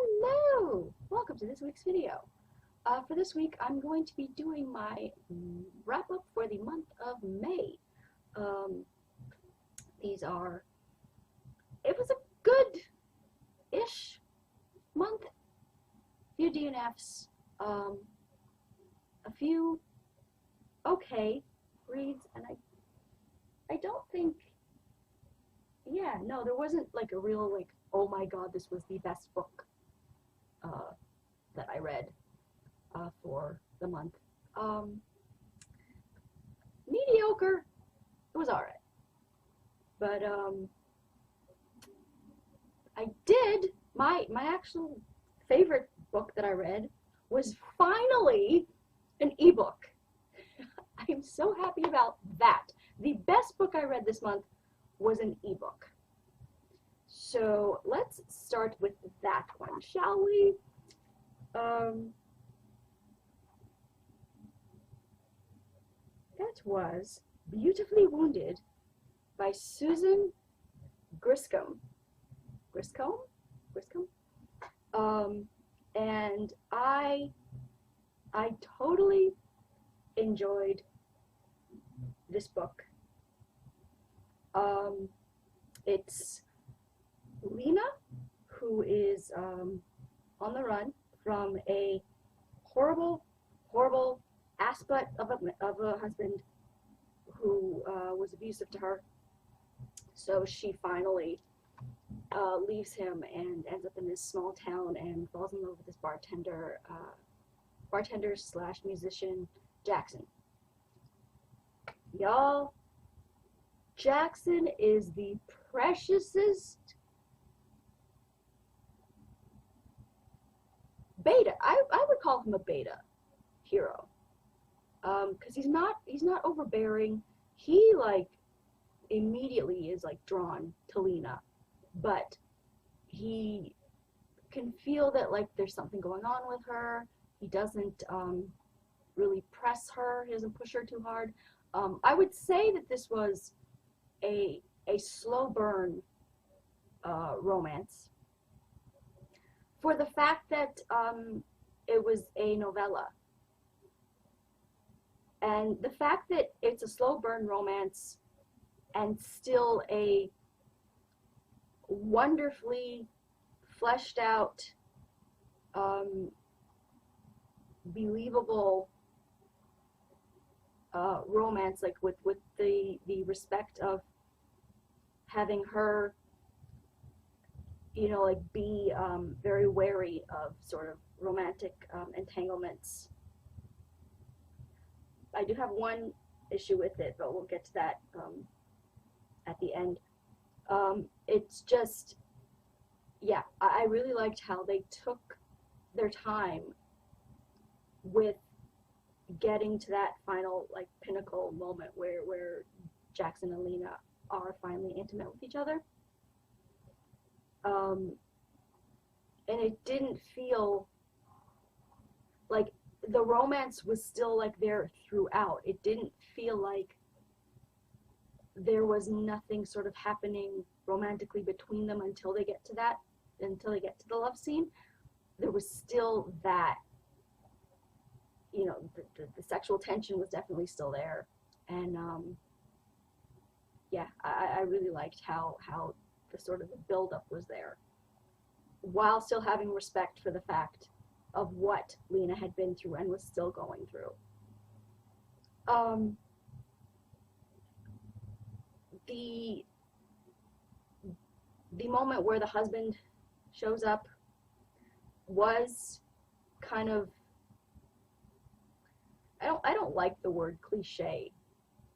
Hello! Welcome to this week's video. For this week, I'm going to be doing my wrap-up for the month of May. Um, it was a good-ish month. A few DNFs, a few okay reads, and I don't think, no, there wasn't like a real, like, oh my god, this was the best book that I read for the month. Mediocre. It was alright. But I did, my actual favorite book that I read was finally an ebook. I am so happy about that. The best book I read this month was an ebook. So let's start with that one, shall we? That was Beautifully Wounded by Susan Griscom. Griscom? And I totally enjoyed this book. It's Lena, who is on the run from a horrible aspect of a husband who was abusive to her. So she finally leaves him and ends up in this small town and falls in love with this bartender slash musician, Jackson. Y'all, Jackson is the preciousest beta. I would call him a beta hero, because he's not overbearing. He like immediately is like drawn to Lena, but he can feel that like there's something going on with her. He doesn't really press her. He doesn't push her too hard. I would say that this was a slow burn romance, for the fact that it was a novella, and the fact that it's a slow burn romance and still a wonderfully fleshed out, believable romance, like with the respect of having her, you know, like be very wary of sort of romantic entanglements. I do have one issue with it, but we'll get to that at the end. It's just, yeah, I really liked how they took their time with getting to that final like pinnacle moment where Jackson and Lena are finally intimate with each other. And it didn't feel like the romance was still like there throughout. It didn't feel like there was nothing sort of happening romantically between them until they get to the love scene. There was still that, you know, the sexual tension was definitely still there. And yeah, I really liked how the sort of the build-up was there, while still having respect for the fact of what Lena had been through and was still going through. The moment where the husband shows up was kind of, I don't like the word cliche,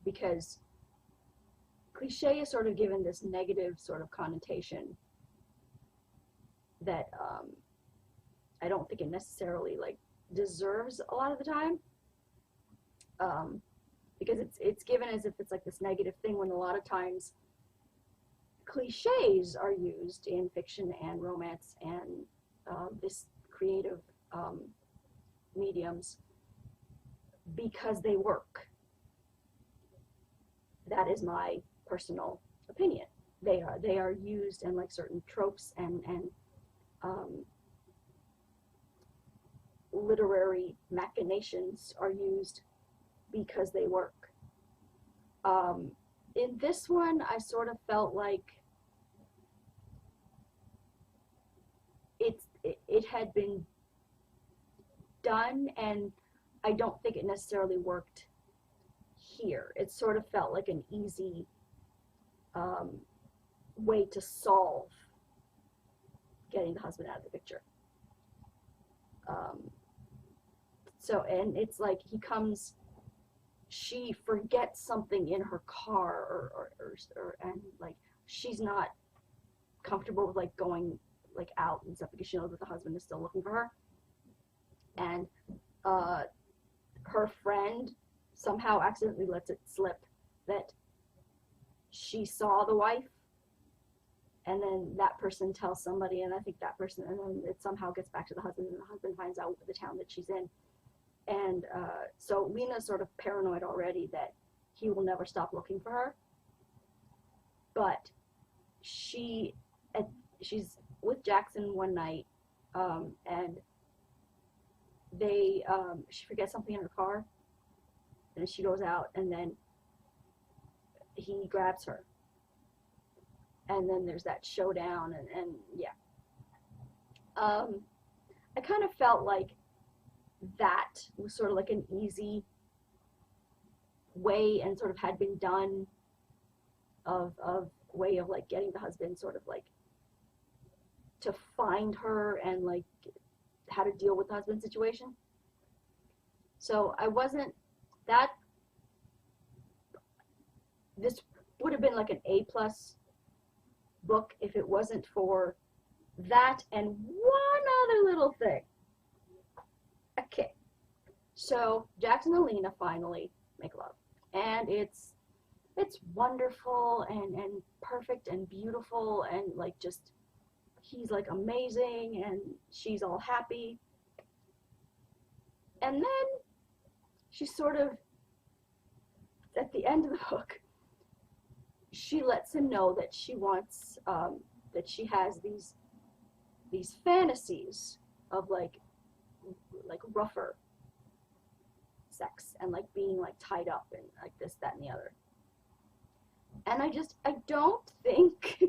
because cliche is sort of given this negative sort of connotation that I don't think it necessarily like deserves a lot of the time, because it's given as if it's like this negative thing, when a lot of times cliches are used in fiction and romance and this creative mediums because they work. That is my personal opinion. They are used in like certain tropes and literary machinations are used because they work. In this one, I sort of felt like it had been done, and I don't think it necessarily worked here. It sort of felt like an easy way to solve getting the husband out of the picture. And it's like he comes, she forgets something in her car, and like she's not comfortable with like going like out and stuff because she knows that the husband is still looking for her, and her friend somehow accidentally lets it slip that she saw the wife, and then that person tells somebody, and I think that person, and then it somehow gets back to the husband, and the husband finds out the town that she's in. And so Lena's sort of paranoid already that he will never stop looking for her. But she's with Jackson one night, and she forgets something in her car, and she goes out, and then he grabs her. And then there's that showdown, and yeah. I kind of felt like that was sort of like an easy way, and sort of had been done of way of like getting the husband sort of like to find her and like how to deal with the husband situation. So I wasn't that, this would have been like an A+ book if it wasn't for that and one other little thing. Okay, so Jackson and Lena finally make love, and it's wonderful and perfect and beautiful, and like just he's like amazing and she's all happy, and then she sort of at the end of the book she lets him know that she wants that she has these fantasies of like rougher sex and like being like tied up and like this, that, and the other. And I don't think,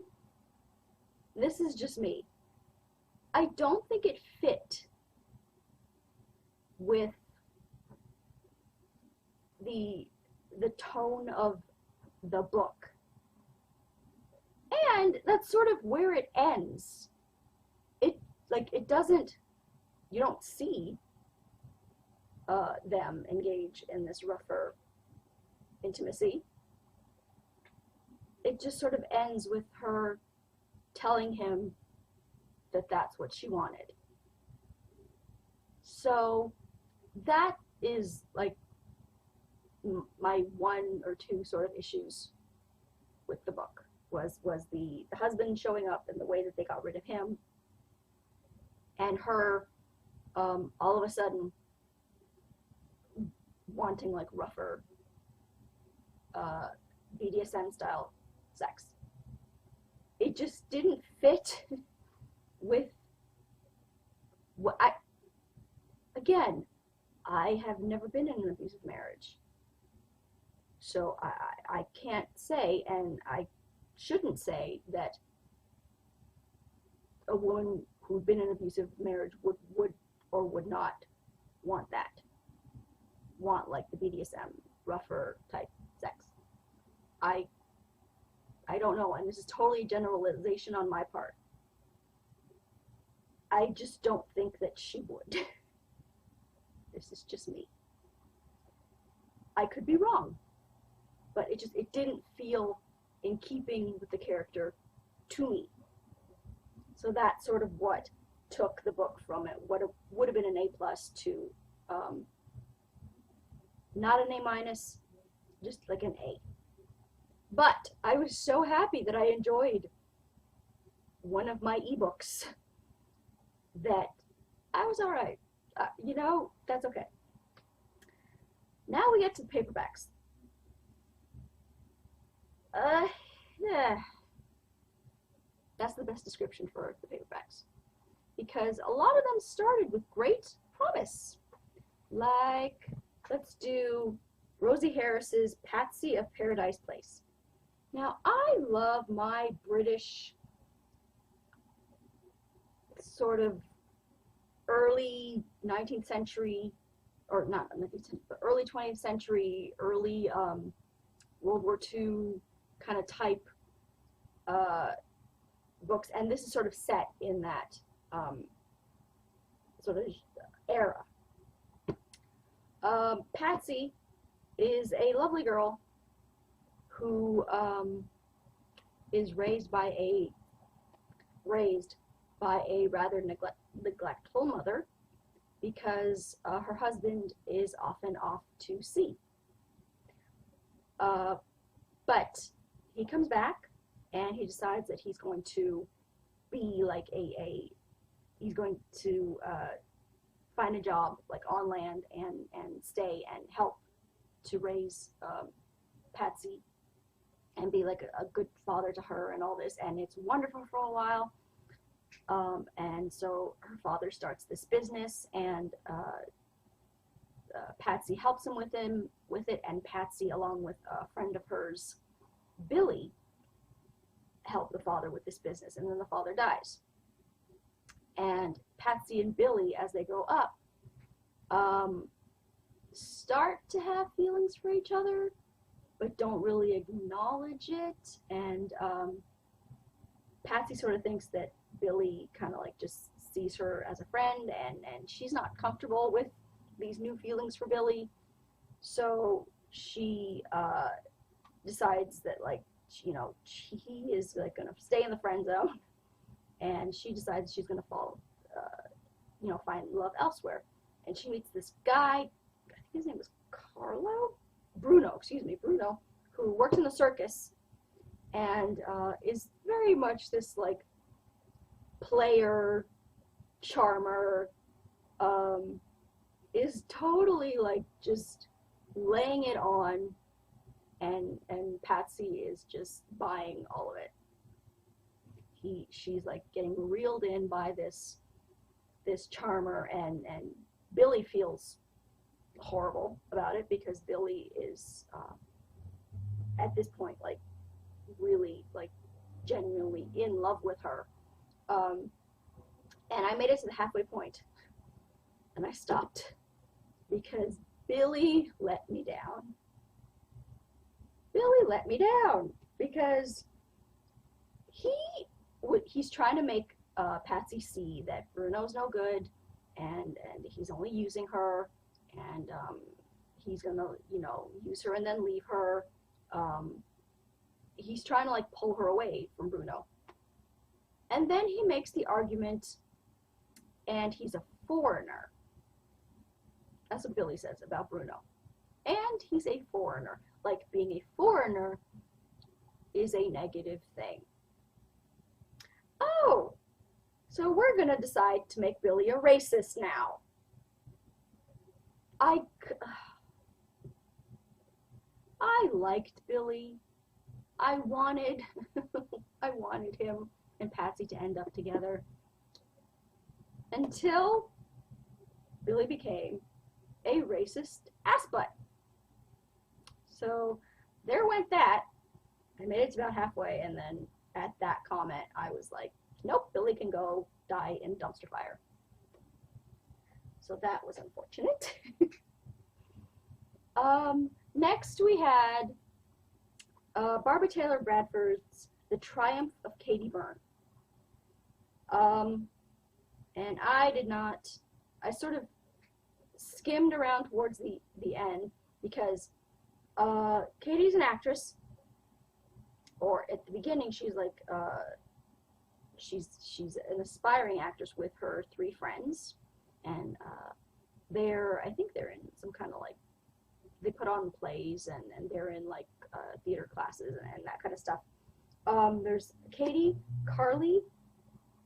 this is just me, I don't think it fit with the tone of the book. And that's sort of where it ends. It doesn't, you don't see them engage in this rougher intimacy. It just sort of ends with her telling him that that's what she wanted. So that is like my one or two sort of issues with the book, was the husband showing up and the way that they got rid of him, and her all of a sudden wanting like rougher BDSM style sex. It just didn't fit with what I have never been in an abusive marriage, so I can't say, and I shouldn't say, that a woman who'd been in an abusive marriage would or would not want like the BDSM rougher type sex. I don't know, and this is totally a generalization on my part. I just don't think that she would. This is just me. I could be wrong, but it didn't feel in keeping with the character to me. So that's sort of what took the book from it. What would have been an A+ to not an A-, just like an A. But I was so happy that I enjoyed one of my ebooks that I was all right. That's okay. Now we get to the paperbacks. Yeah. That's the best description for the paperbacks, because a lot of them started with great promise. Like, let's do Rosie Harris's Patsy of Paradise Place. Now, I love my British sort of early 19th century, or not 19th century, but early 20th century, early World War II kind of type books, and this is sort of set in that sort of era. Patsy is a lovely girl who is raised by a rather neglectful mother because her husband is often off to sea. But he comes back and he decides that he's going to be like he's going to find a job like on land and stay and help to raise Patsy and be like a good father to her and all this, and it's wonderful for a while. And so her father starts this business, and Patsy helps him with it, and Patsy, along with a friend of hers, Billy, help the father with this business, and then the father dies. And Patsy and Billy, as they grow up, start to have feelings for each other, but don't really acknowledge it. And Patsy sort of thinks that Billy kind of like just sees her as a friend, and she's not comfortable with these new feelings for Billy. So she decides that, like, you know, he is like going to stay in the friend zone, and she decides she's going to follow, find love elsewhere. And she meets this guy, I think his name was Bruno, who works in the circus and is very much this like player, charmer, is totally like just laying it on, and Patsy is just buying all of it. She's like getting reeled in by this charmer, and Billy feels horrible about it because Billy is at this point like really like genuinely in love with her. And I made it to the halfway point and I stopped because Billy let me down. Billy let me down because he's trying to make Patsy see that Bruno's no good, and he's only using her, and he's gonna use her and then leave her. He's trying to like pull her away from Bruno, and then he makes the argument, and he's a foreigner. That's what Billy says about Bruno, and he's a foreigner. Like, being a foreigner is a negative thing. Oh, so we're gonna decide to make Billy a racist now. I liked Billy. I wanted him and Patsy to end up together until Billy became a racist assbutt. So there went that. I made it to about halfway, and then at that comment, I was like, nope, Billy can go die in a dumpster fire. So that was unfortunate. Next we had Barbara Taylor Bradford's The Triumph of Katie Byrne. And I sort of skimmed around towards the end because Katie's an actress, or at the beginning she's like she's an aspiring actress with her three friends, and I think they're in some kind of like, they put on plays, and they're in like theater classes and that kind of stuff. There's Katie, Carly,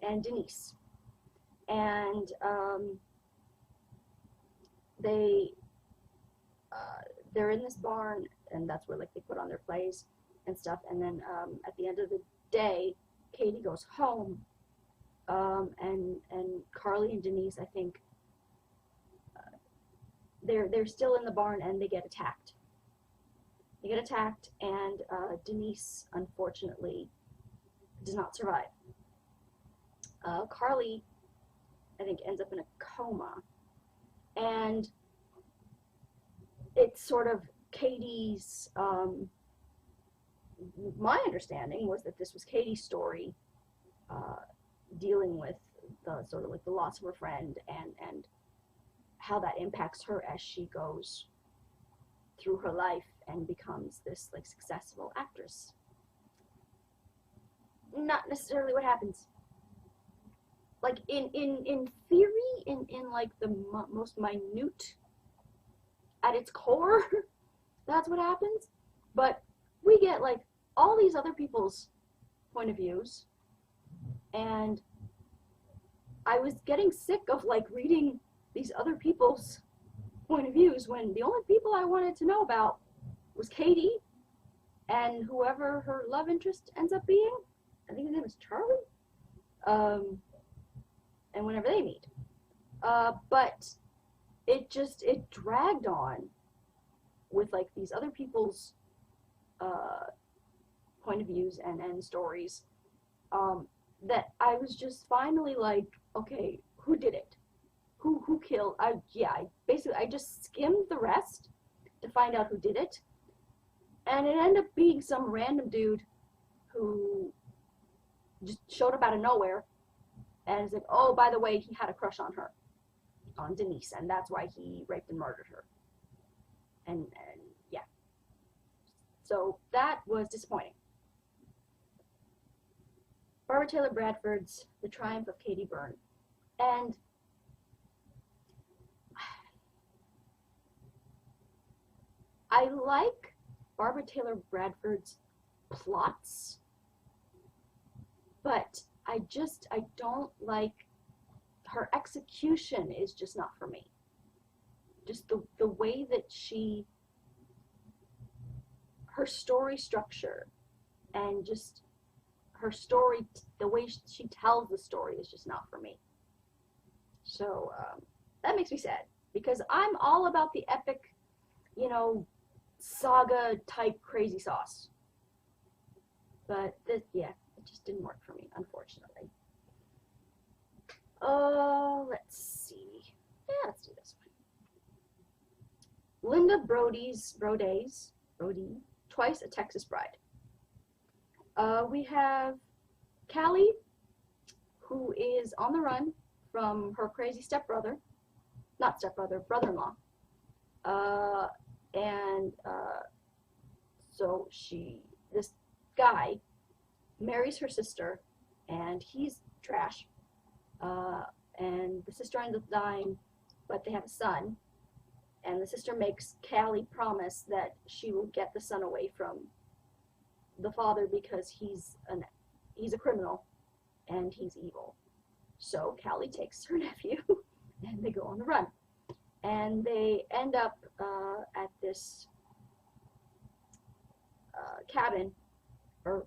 and Denise, and they're in this barn, and that's where like they put on their plays and stuff. And then at the end of the day, Katie goes home, and Carly and Denise, I think, they're still in the barn and they get attacked. They get attacked, and Denise, unfortunately, does not survive. Carly, I think, ends up in a coma, and it's sort of Katie's, my understanding was that this was Katie's story, dealing with the sort of like the loss of her friend and how that impacts her as she goes through her life and becomes this like successful actress. Not necessarily what happens. Like in theory, in like the most minute, at its core, that's what happens. But we get like all these other people's point of views, and I was getting sick of like reading these other people's point of views when the only people I wanted to know about was Katie and whoever her love interest ends up being. I think his name is Charlie. And whenever they meet. But it dragged on with like these other people's point of views and stories, that I was just finally like, okay, who did it? Who killed? I just skimmed the rest to find out who did it, and it ended up being some random dude who just showed up out of nowhere, and it's like, oh, by the way, he had a crush on her, on Denise, and that's why he raped and murdered her. And yeah, so that was disappointing. Barbara Taylor Bradford's The Triumph of Katie Byrne, and I like Barbara Taylor Bradford's plots, but I don't like her execution. Is just not for me. Just the way that her story structure and just her story, the way she tells the story is just not for me. So that makes me sad, because I'm all about the epic, saga type crazy sauce. But it just didn't work for me, unfortunately. Let's see. Yeah, let's do this one. Linda Brody's Twice a Texas Bride. We have Callie, who is on the run from her crazy brother-in-law. So this guy marries her sister, and he's trash. And the sister ends up dying, but they have a son. And the sister makes Callie promise that she will get the son away from the father because he's a criminal and he's evil. So Callie takes her nephew and they go on the run. And they end up at this cabin or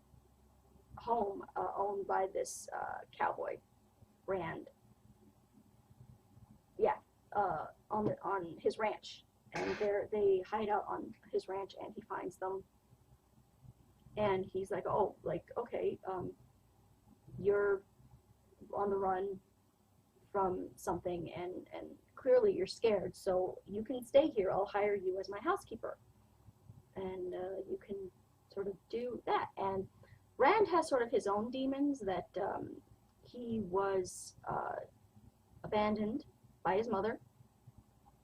home owned by this cowboy, Rand. Yeah, on his ranch. And they hide out on his ranch, and he finds them. And he's like, oh, like, okay, you're on the run from something, and clearly you're scared, so you can stay here. I'll hire you as my housekeeper. And you can sort of do that. And Rand has sort of his own demons, that he was abandoned by his mother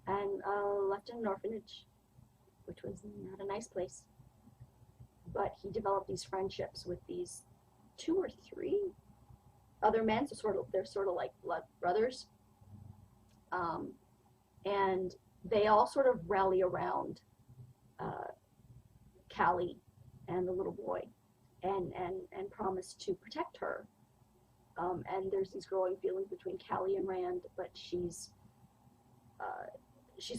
and left in an orphanage, which was not a nice place. But he developed these friendships with these 2 or 3 other men, so they're sort of like blood brothers. And they all sort of rally around Callie and the little boy, and promise to protect her. And there's these growing feelings between Callie and Rand, but she's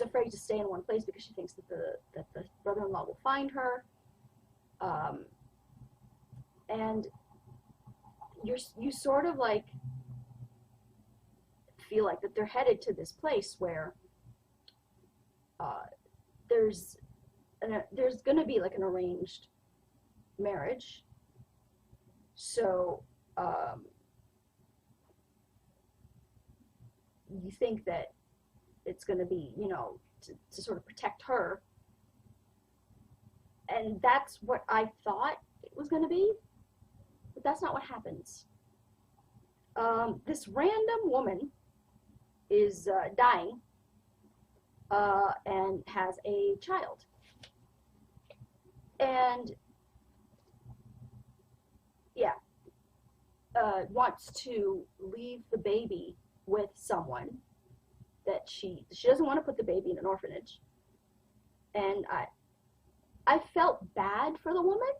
afraid to stay in one place because she thinks that the brother-in-law will find her. And you sort of like feel like that they're headed to this place where uh, there's there's gonna be like an arranged marriage. So you think that it's gonna be, you know, to sort of protect her, and that's what I thought it was gonna be, but that's not what happens. This random woman is dying and has a child, and yeah, wants to leave the baby with someone that she doesn't want to put the baby in an orphanage. And I felt bad for the woman,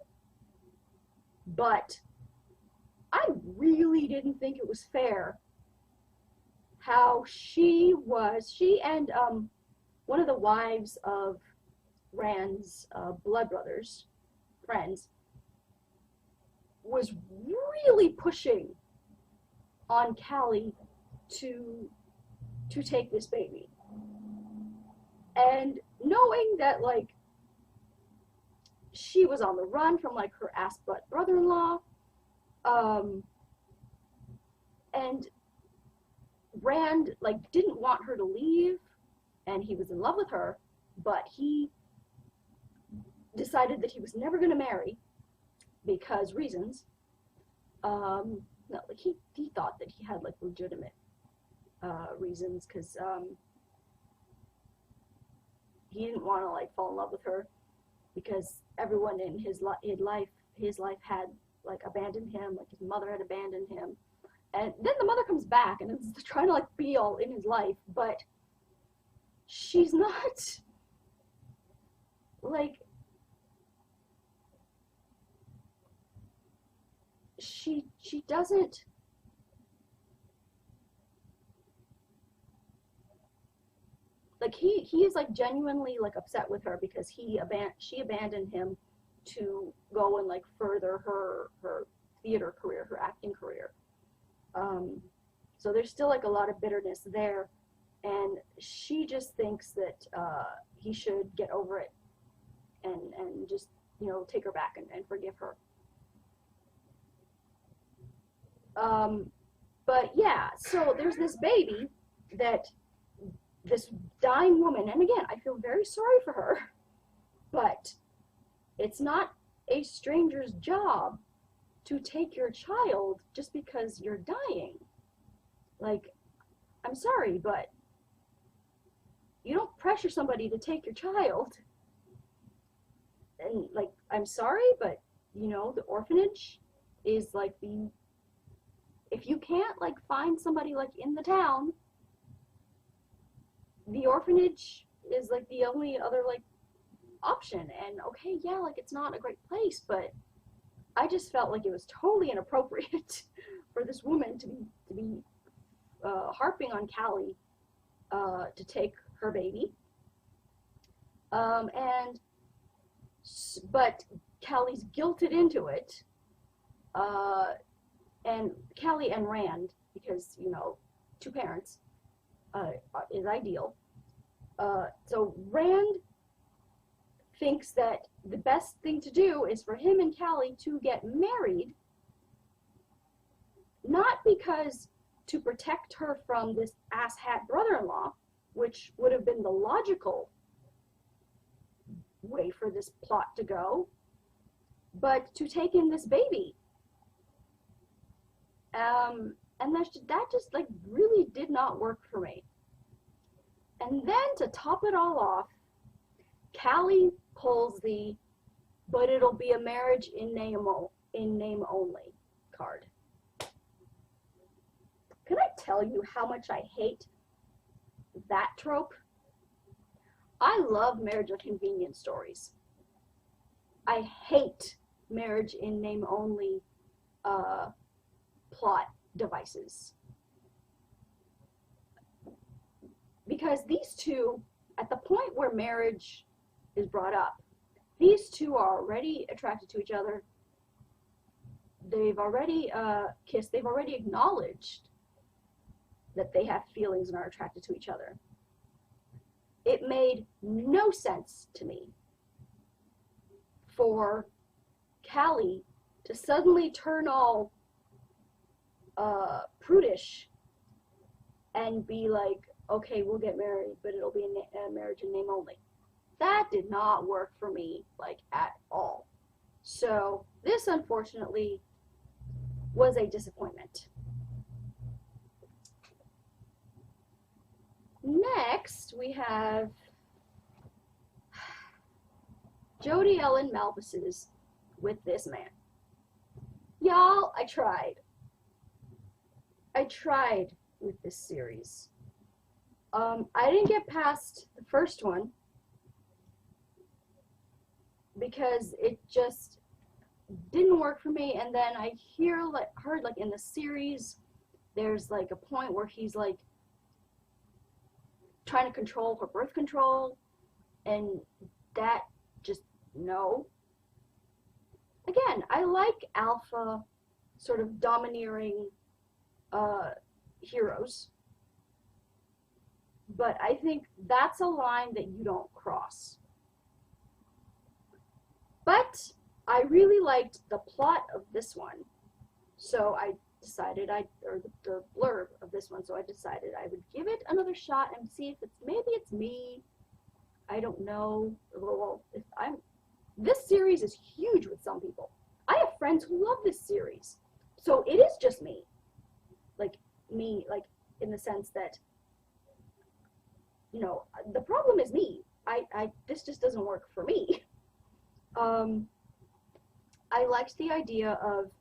but I really didn't think it was fair how she and one of the wives of Rand's blood brothers, friends, was really pushing on Callie to take this baby. And knowing that, like, she was on the run from, like, her ass-butt brother-in-law, and Rand, like, didn't want her to leave, and he was in love with her, but he decided that he was never going to marry because reasons. No, like, he thought that he had, like, legitimate reasons, because he didn't want to, like, fall in love with her, because everyone in his life had, like, abandoned him, like his mother had abandoned him, and then the mother comes back and is trying to, like, be all in his life, but she's not, like, she doesn't, like, he is, like, genuinely, like, upset with her because she abandoned him to go and, like, further her theater career, her acting career. So there's still, like, a lot of bitterness there, and she just thinks that he should get over it and just, you know, take her back and forgive her. But yeah, so there's this baby that this dying woman, and again, I feel very sorry for her, but it's not a stranger's job to take your child just because you're dying. Like, I'm sorry, but you don't pressure somebody to take your child. And, like, I'm sorry, but, you know, the orphanage is, like, if you can't, like, find somebody, like, in the town, the orphanage is, like, the only other, like, option. And okay, yeah, like, it's not a great place, but I just felt like it was totally inappropriate for this woman to be harping on Callie to take her baby. But Callie's guilted into it, and Callie and Rand, because, you know, two parents is ideal. So Rand thinks that the best thing to do is for him and Callie to get married, not because to protect her from this asshat brother-in-law, which would have been the logical way for this plot to go, but to take in this baby. And that just, like, really did not work for me. And then to top it all off, Callie pulls the "but it'll be a marriage in name only" card. Can I tell you how much I hate that trope? I love marriage of convenience stories. I hate marriage in name only plot devices. Because these two, at the point where marriage is brought up, these two are already attracted to each other. They've already kissed. They've already acknowledged that they have feelings and are attracted to each other. it made no sense to me for Callie to suddenly turn all prudish and be like, okay, we'll get married, but it'll be a marriage in name only. That did not work for me, like, at all. So this, unfortunately, was a disappointment. Next, we have Jodie Ellen Malpass's With This Man. Y'all, I tried with this series. I didn't get past the first one because it just didn't work for me, and then I heard like in the series there's like a point where he's like trying to control her birth control, and that just, no. Again, I like alpha sort of domineering heroes, but I think that's a line that you don't cross. But I really liked the plot of this one, so I decided or the blurb of this one, so I decided I would give it another shot and see if maybe it's me. I don't know. Well, this series is huge with some people. I have friends who love this series, so it is just me. Like in the sense that, you know, the problem is me. This just doesn't work for me. I liked the idea of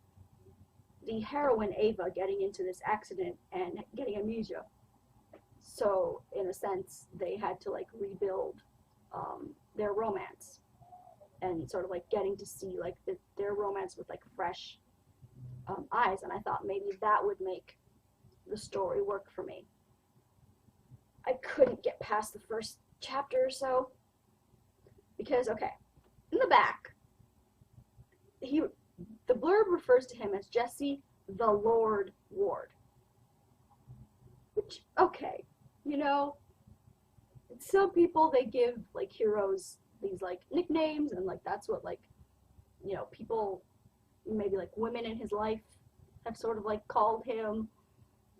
the heroine Ava getting into this accident and getting amnesia. So in a sense, they had to like rebuild their romance and sort of like getting to see like their romance with like fresh eyes. And I thought maybe that would make the story work for me. I couldn't get past the first chapter or so because, okay, in the back, the blurb refers to him as Jesse the Lord Ward. Which, okay, you know, some people, they give like heroes these like nicknames, and like that's what, like, you know, people, maybe like women in his life have sort of like called him,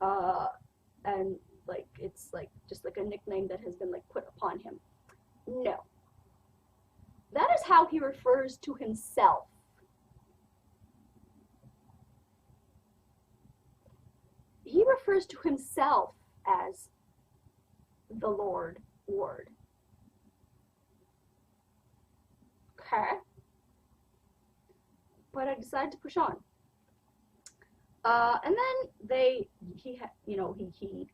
and like it's like just like a nickname that has been like put upon him. No, that is how he refers to himself. He refers to himself as the Lord Ward. Okay. But I decided to push on. And then he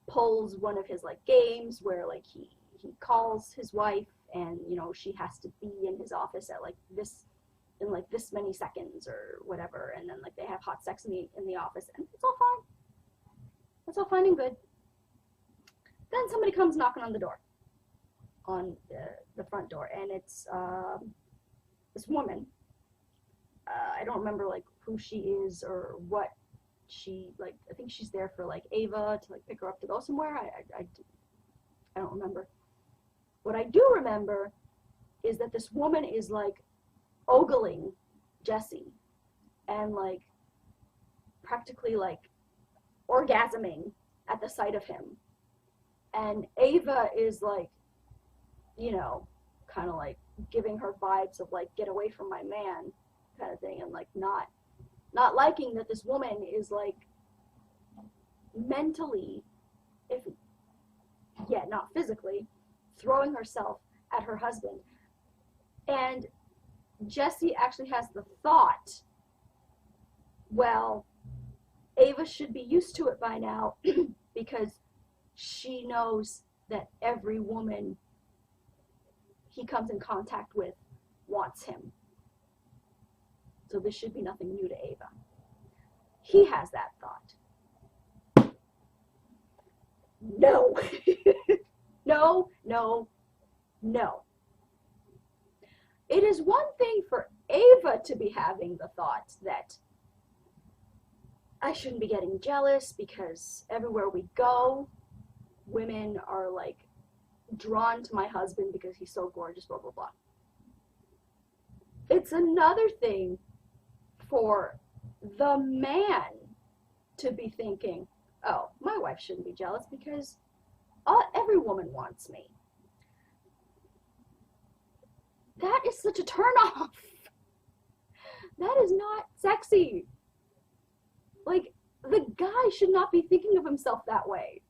pulls one of his like games where like he calls his wife, and you know she has to be in his office at like this, in like this many seconds or whatever, and then like they have hot sex in the office, and it's all fine. It's all fine and good. Then somebody comes knocking on the door, on the front door, and it's this woman. I don't remember like who she is or what she, like, I think she's there for like Ava to like pick her up to go somewhere. I don't remember. What I do remember is that this woman is like ogling Jesse and like practically like orgasming at the sight of him, and Ava is like, you know, kind of like giving her vibes of like, get away from my man kind of thing, and like not liking that this woman is like mentally, if yet not physically, throwing herself at her husband. And Jesse actually has the thought, well, Ava should be used to it by now because she knows that every woman he comes in contact with wants him. So this should be nothing new to Ava. He has that thought. No. No. It is one thing for Ava to be having the thought that I shouldn't be getting jealous because everywhere we go, women are like drawn to my husband because he's so gorgeous, blah, blah, blah. It's another thing for the man to be thinking, oh, my wife shouldn't be jealous because every woman wants me. That is such a turnoff. That is not sexy. Like, the guy should not be thinking of himself that way.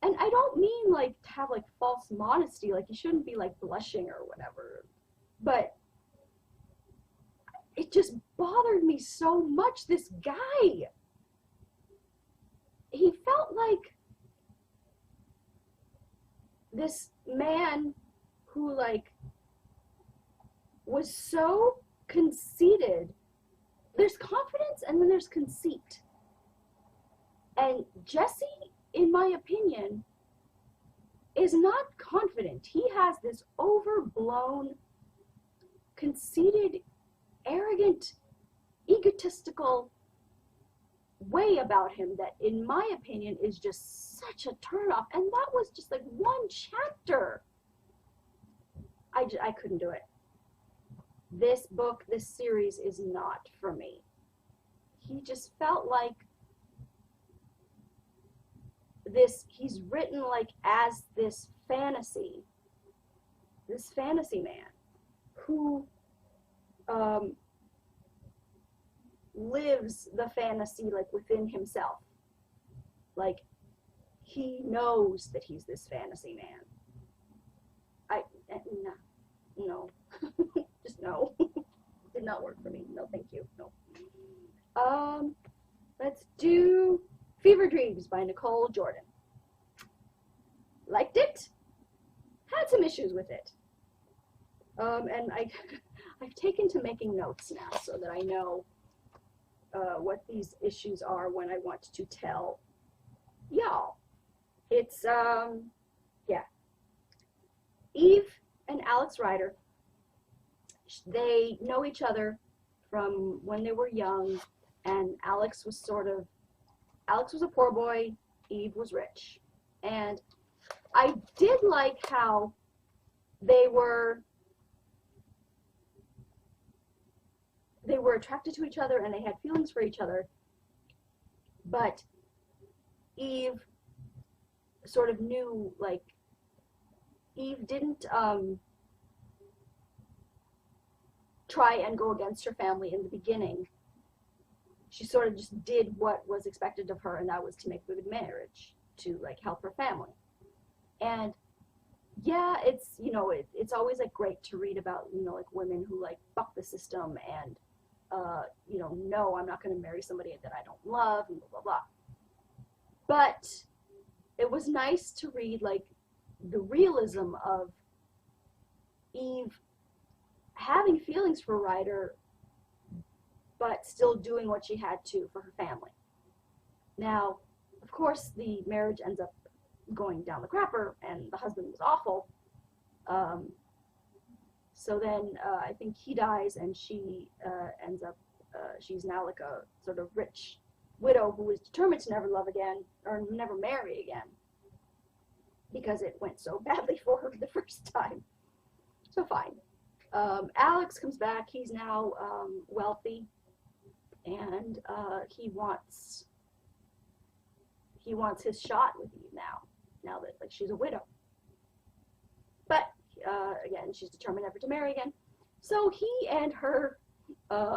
And I don't mean, like, to have, like, false modesty. Like, you shouldn't be, like, blushing or whatever. But it just bothered me so much, this guy. He felt like this man who, like, was so conceited. There's confidence and then there's conceit. And Jesse, in my opinion, is not confident. He has this overblown, conceited, arrogant, egotistical way about him that, in my opinion, is just such a turnoff. And that was just like one chapter. I couldn't do it. This book, this series is not for me. He just felt like this, he's written like as this fantasy man who lives the fantasy like within himself. Like, he knows that he's this fantasy man. No. Just no. Did not work for me. No, thank you. No. Let's do Fever Dreams by Nicole Jordan. Liked it. Had some issues with it. And I've taken to making notes now so that I know what these issues are when I want to tell y'all. It's, yeah. Eve and Alex Rider, they know each other from when they were young, and Alex was a poor boy, Eve was rich. And I did like how they were attracted to each other and they had feelings for each other, but Eve sort of knew, like, Eve didn't try and go against her family in the beginning. She sort of just did what was expected of her, and that was to make a good marriage, to, like, help her family. And yeah, it's, you know, it's always, like, great to read about, you know, like, women who, like, buck the system and you know, no, I'm not going to marry somebody that I don't love, and blah, blah, blah. But it was nice to read, like, the realism of Eve having feelings for Ryder, but still doing what she had to for her family. Now, of course, the marriage ends up going down the crapper, and the husband was awful. So then I think he dies, and she ends up, she's now like a sort of rich widow who is determined to never love again, or never marry again, because it went so badly for her the first time. So fine. Alex comes back. He's now wealthy, and he wants his shot with Eve now that, like, she's a widow. But again, she's determined never to marry again. So he and her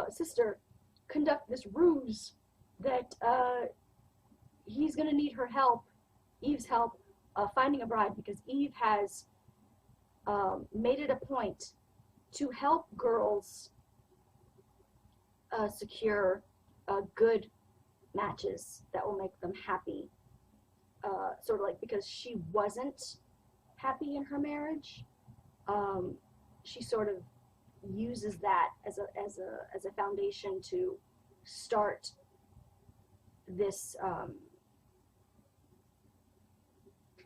sister conduct this ruse that he's going to need her help, Eve's help, finding a bride, because Eve has made it a point to help girls secure good matches that will make them happy. Sort of like, because she wasn't happy in her marriage, she sort of uses that as a foundation to start this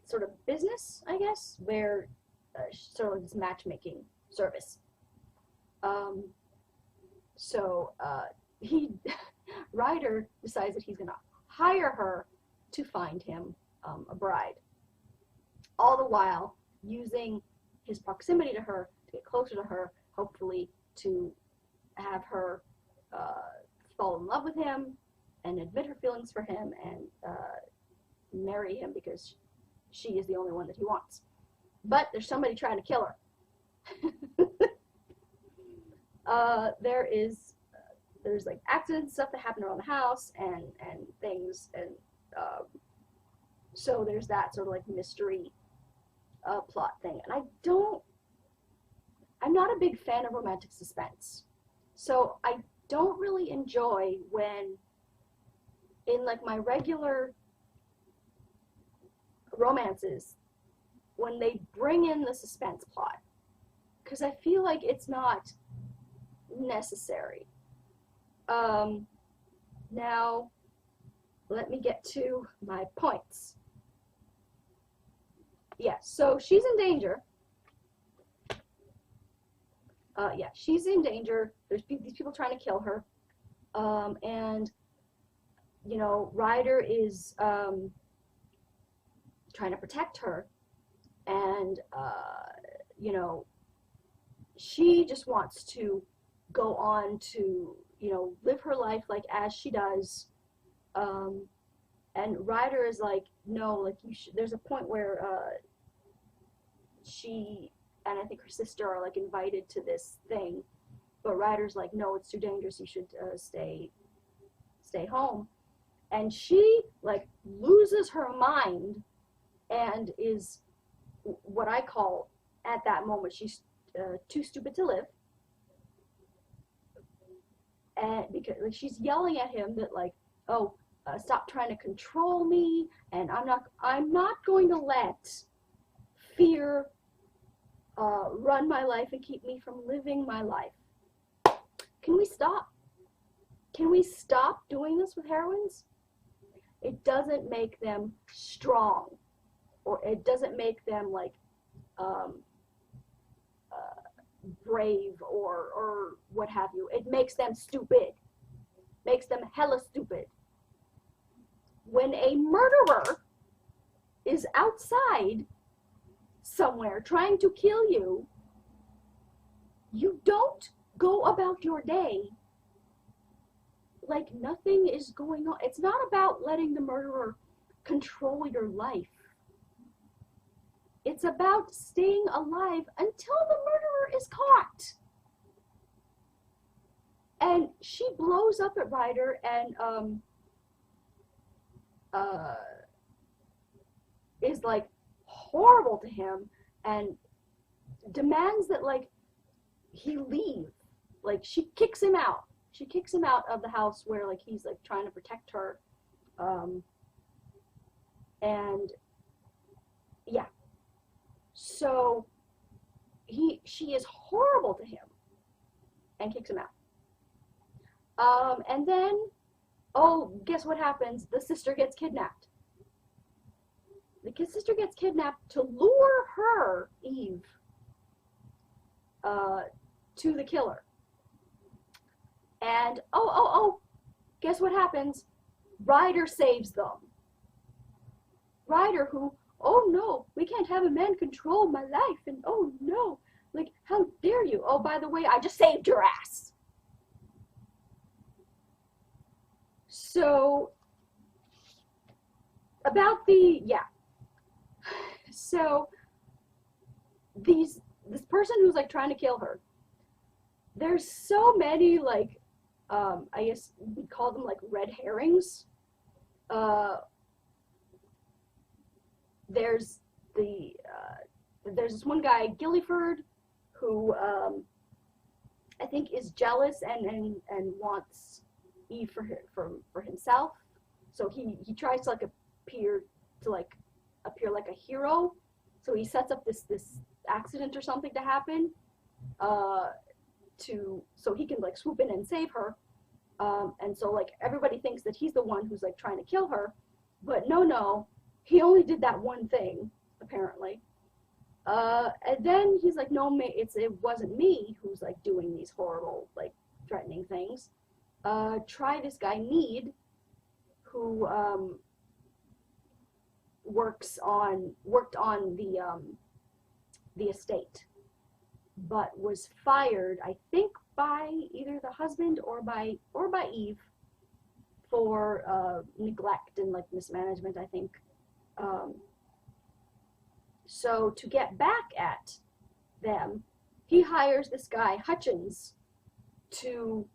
sort of business, I guess, where sort of like this matchmaking service. So Ryder decides that he's gonna hire her to find him a bride. all the while using his proximity to her to get closer to her, hopefully to have her fall in love with him and admit her feelings for him and marry him because she is the only one that he wants. But there's somebody trying to kill her. There's like accidents and stuff that happen around the house and things, and so there's that sort of like mystery plot thing. And I'm not a big fan of romantic suspense, so I don't really enjoy when in like my regular romances when they bring in the suspense plot, because I feel like it's not necessary. Now, let me get to my points. Yeah, so she's in danger. Yeah, she's in danger. There's these people trying to kill her. And, you know, Ryder is trying to protect her. And, you know, she just wants to go on to, you know, live her life like as she does. And Ryder is like, no, like there's a point where she and I think her sister are like invited to this thing, but Ryder's like, no, it's too dangerous, you should stay home. And she like loses her mind and is what I call at that moment she's too stupid to live. And because like, she's yelling at him that like, oh, stop trying to control me, and I'm not going to let fear run my life and keep me from living my life. Can we stop? Can we stop doing this with heroines? It doesn't make them strong, or it doesn't make them like brave or what have you. It makes them stupid. Makes them hella stupid. When a murderer is outside somewhere trying to kill you, you don't go about your day like nothing is going on. It's not about letting the murderer control your life. It's about staying alive until the murderer is caught. And she blows up at Ryder and is like horrible to him and demands that like he leave. Like she kicks him out. She kicks him out of the house where like he's like trying to protect her. And yeah. So she is horrible to him and kicks him out. And then, oh, guess what happens? The sister gets kidnapped. The sister gets kidnapped to lure her, Eve, to the killer. And, oh, guess what happens? Ryder saves them. Ryder, who, oh no, we can't have a man control my life, and oh no, like, how dare you? Oh, by the way, I just saved your ass. So, about the, yeah. So, this person who's like trying to kill her, there's so many like, I guess we'd call them like red herrings. There's this one guy, Gilliford, who I think is jealous and wants Eve for himself. So he tries to like appear like a hero. So he sets up this accident or something to happen, so he can like swoop in and save her. And so like everybody thinks that he's the one who's like trying to kill her, but no, he only did that one thing apparently. And then he's like, no, it wasn't me who's like doing these horrible like threatening things. Try this guy Need, who worked on the estate, but was fired, I think, by either the husband or by Eve for neglect and like mismanagement, I think. So to get back at them, he hires this guy Hutchins to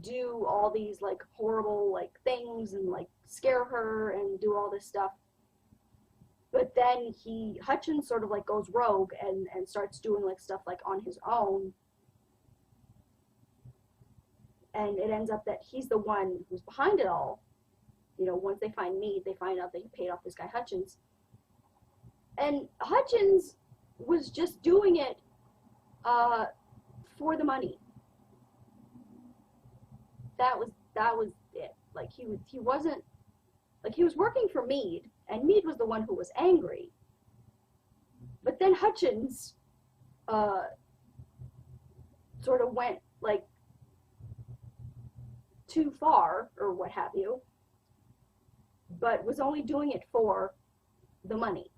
do all these like horrible like things and like scare her and do all this stuff. But then Hutchins sort of like goes rogue and starts doing like stuff like on his own. And it ends up that he's the one who's behind it all. You know, once they find Meade, they find out that he paid off this guy Hutchins. And Hutchins was just doing it for the money. That was it. Like he wasn't, like he was working for Meade, and Meade was the one who was angry. But then Hutchins sort of went like too far or what have you, but was only doing it for the money.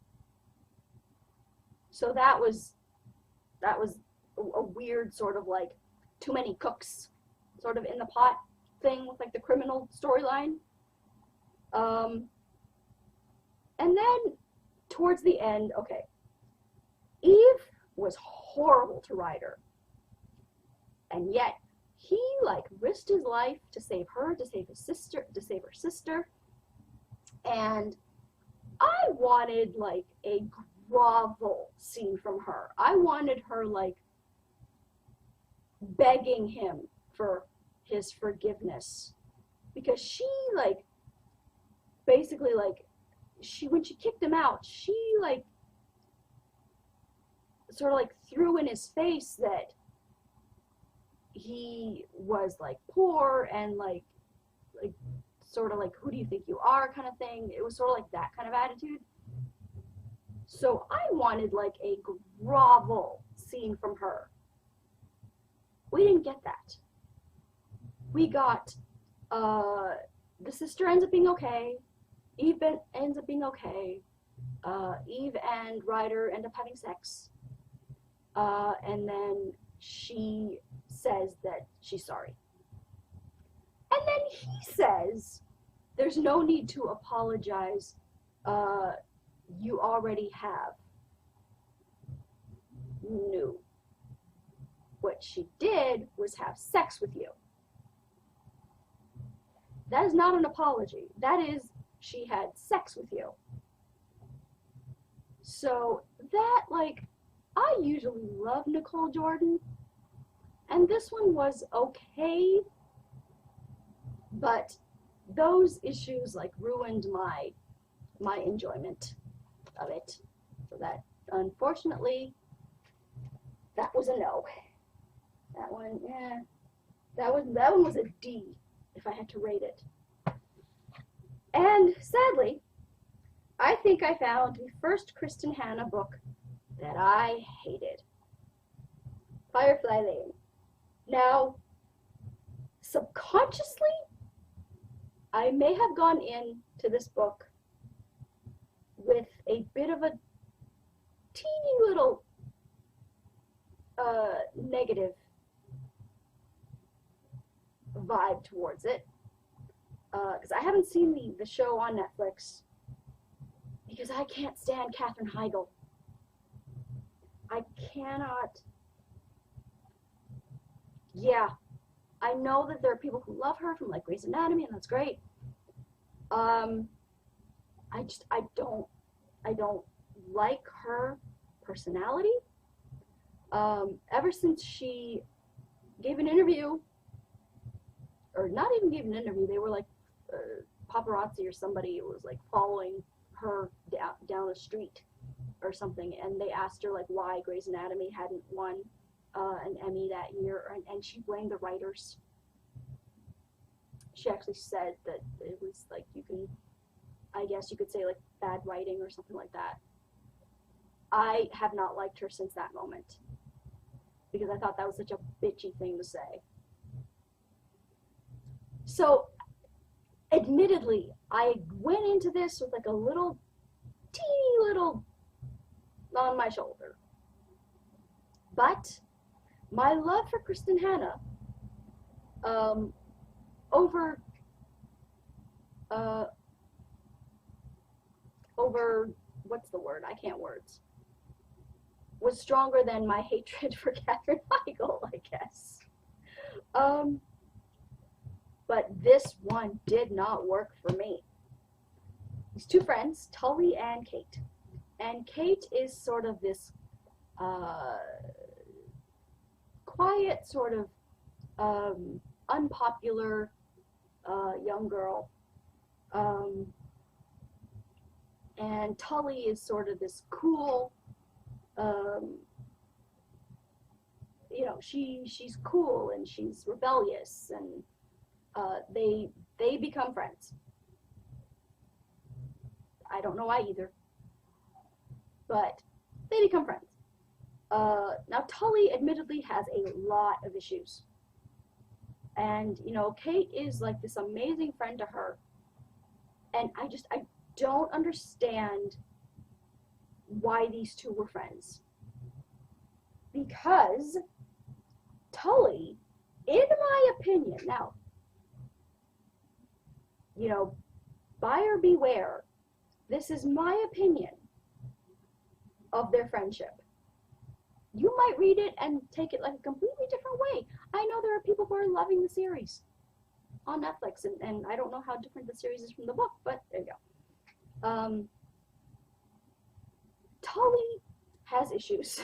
So that was a weird sort of like too many cooks sort of in the pot thing with like the criminal storyline. And then towards the end, okay, Eve was horrible to Ryder, and yet he like risked his life to save her, to save his sister, to save her sister. And I wanted like a grovel scene from her. I wanted her like begging him for his forgiveness, because she like basically like when she kicked him out, she like sort of like threw in his face that he was like poor and like sort of like, who do you think you are kind of thing. It was sort of like that kind of attitude. So I wanted like a grovel scene from her. We didn't get that. We got the sister ends up being okay. Eve ends up being okay. Eve and Ryder end up having sex. And then she says that she's sorry. And then he says, there's no need to apologize. You already have. No. What she did was have sex with you. That is not an apology. That is, she had sex with you. So that, like, I usually love Nicole Jordan, and this one was okay, but those issues like ruined my enjoyment of it. So that, unfortunately, that was a no. That one, yeah, that one was a D if I had to rate it. And sadly, I think I found the first Kristen Hanna book that I hated. Firefly Lane. Now, subconsciously, I may have gone into this book with a bit of a teeny little negative vibe towards it, because I haven't seen the show on Netflix, because I can't stand Katherine Heigl. I cannot. Yeah, I know that there are people who love her from like Grey's Anatomy, and that's great. I don't like her personality. Ever since she gave an interview, or not even gave an interview, they were like paparazzi or somebody was like following her down the street or something, and they asked her like why Grey's Anatomy hadn't won an Emmy that year, and she blamed the writers. She actually said that it was like, I guess you could say like bad writing or something like that. I have not liked her since that moment, because I thought that was such a bitchy thing to say. So admittedly, I went into this with like a little, teeny little on my shoulder. But my love for Kristen Hanna, over what's the word? I can't words. Was stronger than my hatred for Katherine Heigl, I guess. But this one did not work for me. These two friends, Tully and Kate. And Kate is sort of this quiet, sort of unpopular young girl. And Tully is sort of this cool, you know, she's cool and she's rebellious, and they become friends. I don't know why either, but they become friends. Now Tully admittedly has a lot of issues, and you know, Kate is like this amazing friend to her, and I don't understand why these two were friends, because Tully, in my opinion, now, you know, buyer beware, this is my opinion of their friendship. You might read it and take it like a completely different way. I know there are people who are loving the series on Netflix, and I don't know how different the series is from the book, but there you go. Tully has issues.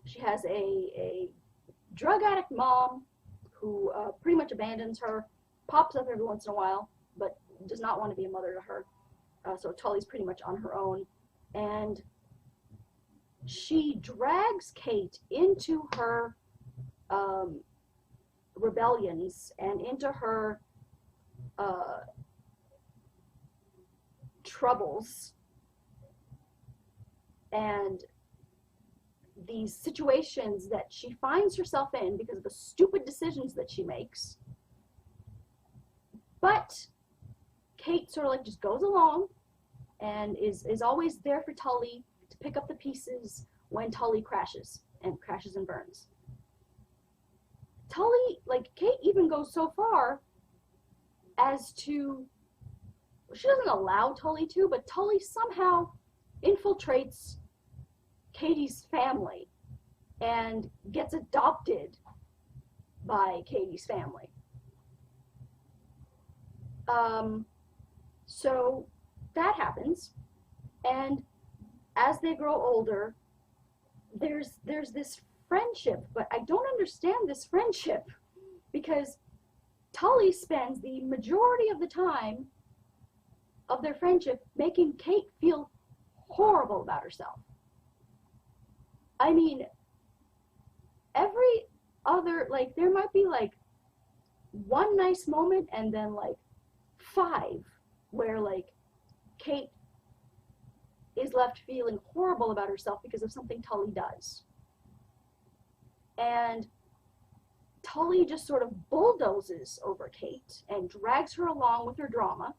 She has a drug addict mom who pretty much abandons her, pops up every once in a while, but does not want to be a mother to her. So Tully's pretty much on her own, and she drags Kate into her rebellions and into her troubles and these situations that she finds herself in because of the stupid decisions that she makes. But Kate sort of like just goes along and is always there for Tully to pick up the pieces when Tully crashes and burns. Tully, like, Kate even goes so far as to, she doesn't allow Tully to, but Tully somehow infiltrates Katie's family and gets adopted by Katie's family. So that happens, and as they grow older, there's this friendship, but I don't understand this friendship because Tully spends the majority of the time of their friendship making Kate feel horrible about herself. I mean, every other, like, there might be like one nice moment and then like 5 where like Kate is left feeling horrible about herself because of something Tully does. And Tully just sort of bulldozes over Kate and drags her along with her drama,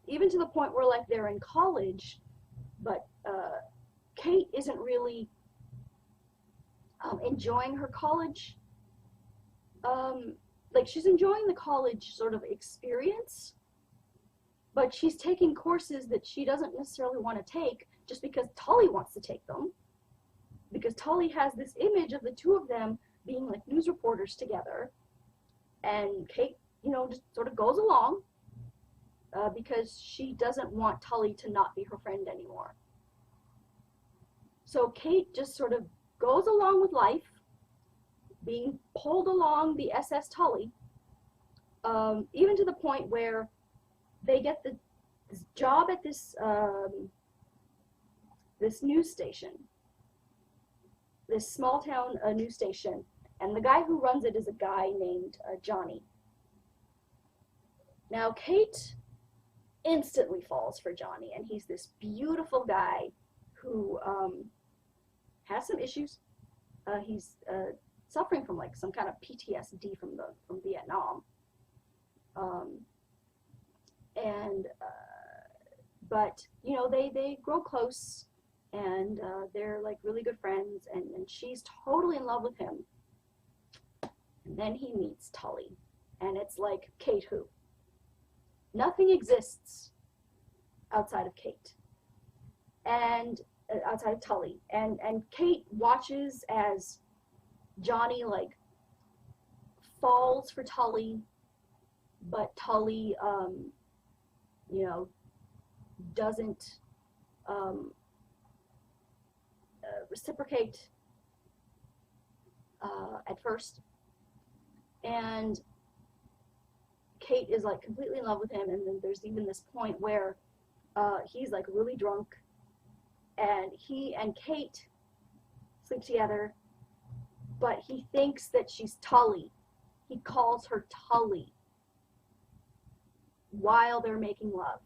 even to the point where like they're in college, but Kate isn't really enjoying her college. Like, she's enjoying the college sort of experience, but she's taking courses that she doesn't necessarily want to take just because Tully wants to take them. Because Tully has this image of the two of them being like news reporters together, and Kate, you know, just sort of goes along because she doesn't want Tully to not be her friend anymore. So Kate just sort of goes along with life, being pulled along the SS Tully, even to the point where they get this job at this news station, this small town news station, and the guy who runs it is a guy named Johnny. Now Kate instantly falls for Johnny, and he's this beautiful guy who has some issues. He's suffering from like some kind of PTSD from Vietnam. Um, and but you know, they grow close, and they're like really good friends, and she's totally in love with him. And then he meets Tully, and it's like, Kate who? Nothing exists outside of Kate, and outside of Tully, and Kate watches as Johnny like falls for Tully, but Tully, you know, doesn't reciprocate at first, and Kate is like completely in love with him. And then there's even this point where he's like really drunk, and he and Kate sleep together, but he thinks that she's Tully. He calls her Tully while they're making love.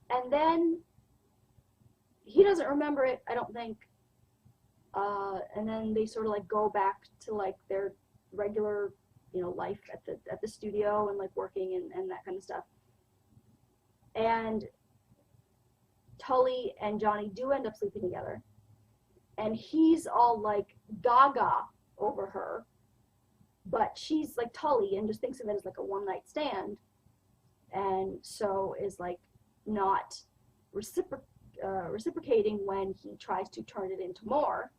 And then he doesn't remember it, I don't think. And then they sort of like go back to like their regular, you know, life at the studio and like working and that kind of stuff. And Tully and Johnny do end up sleeping together, and he's all like gaga over her, but she's like Tully and just thinks of it as like a one-night stand, and so is like not reciprocating when he tries to turn it into more.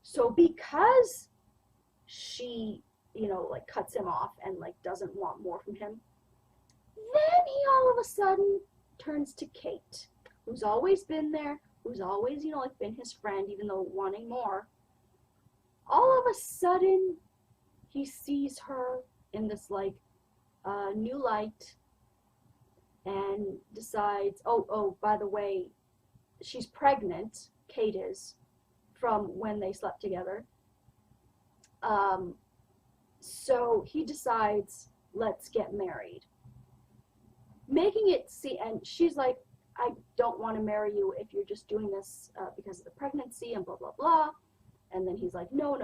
So because she, you know, like cuts him off and like doesn't want more from him, then he all of a sudden turns to Kate, who's always been there, who's always, you know, like been his friend, even though wanting more. All of a sudden, he sees her in this like new light, and decides, oh, by the way, she's pregnant, Kate is, from when they slept together. So he decides, let's get married. Making it see, and she's like, I don't want to marry you if you're just doing this because of the pregnancy and blah, blah, blah. And then he's like, no,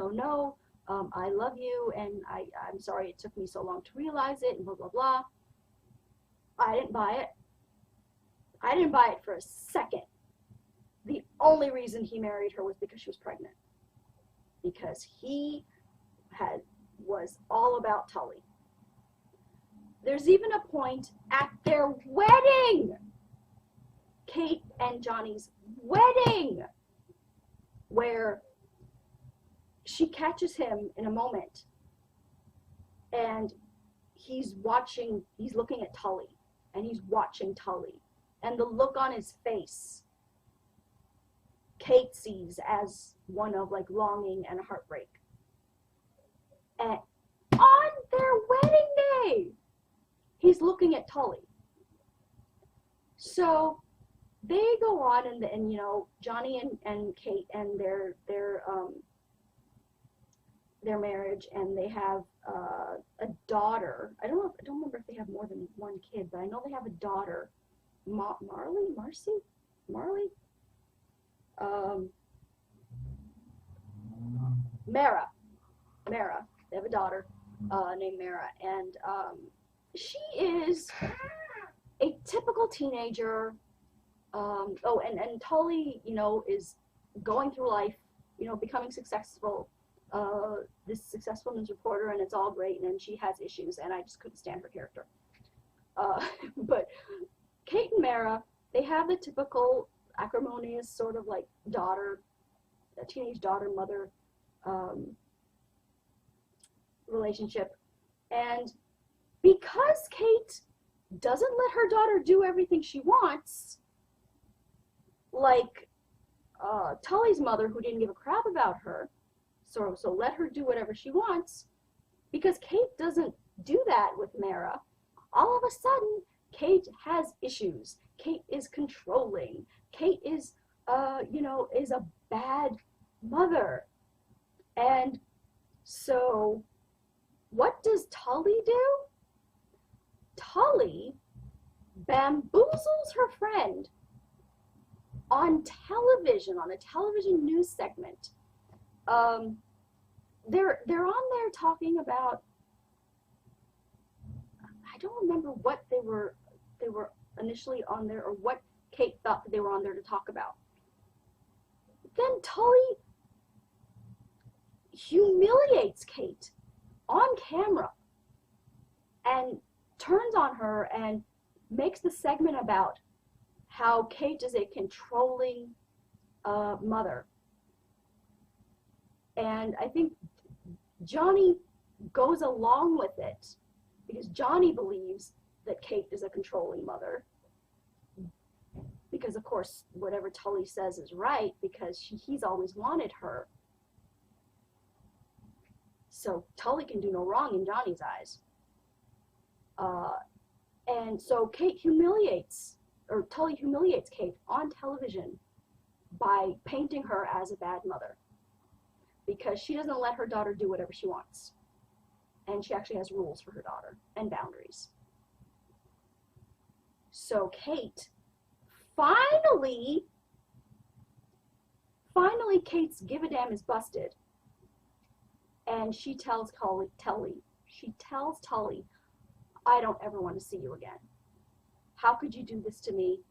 I love you, and I'm sorry it took me so long to realize it, and blah, blah, blah. I didn't buy it. I didn't buy it for a second. The only reason he married her was because she was pregnant. Because he was all about Tully. There's even a point at their wedding, Kate and Johnny's wedding, where she catches him in a moment, and he's looking at Tully, and he's watching Tully, and the look on his face, Kate sees as one of like longing and heartbreak. And on their wedding day, he's looking at Tully. So they go on, and you know, Johnny and Kate and their marriage, and they have a daughter. I don't remember if they have more than one kid, but I know they have a daughter, Marley. Mara. They have a daughter named Mara, and she is a typical teenager. And Tully, you know, is going through life, you know, becoming successful. This successful news reporter, and it's all great, and she has issues, and I just couldn't stand her character. But Kate and Mara, they have the typical acrimonious sort of like teenage daughter-mother relationship. And because Kate doesn't let her daughter do everything she wants, like Tully's mother, who didn't give a crap about her, so let her do whatever she wants, because Kate doesn't do that with Mara, all of a sudden, Kate has issues. Kate is controlling. Kate is, is a bad mother. And so what does Tully do? Tully bamboozles her friend on television, on a television news segment, they're on there talking about, I don't remember what they were initially on there, or what Kate thought that they were on there to talk about. Then Tully humiliates Kate on camera and turns on her and makes the segment about how Kate is a controlling mother. And I think Johnny goes along with it because Johnny believes that Kate is a controlling mother. Because, of course, whatever Tully says is right, because he's always wanted her. So Tully can do no wrong in Johnny's eyes. And so Tully humiliates Kate on television by painting her as a bad mother, because she doesn't let her daughter do whatever she wants. And she actually has rules for her daughter and boundaries. So Kate, finally Kate's give a damn is busted. And she tells Tully, I don't ever want to see you again. How could you do this to me?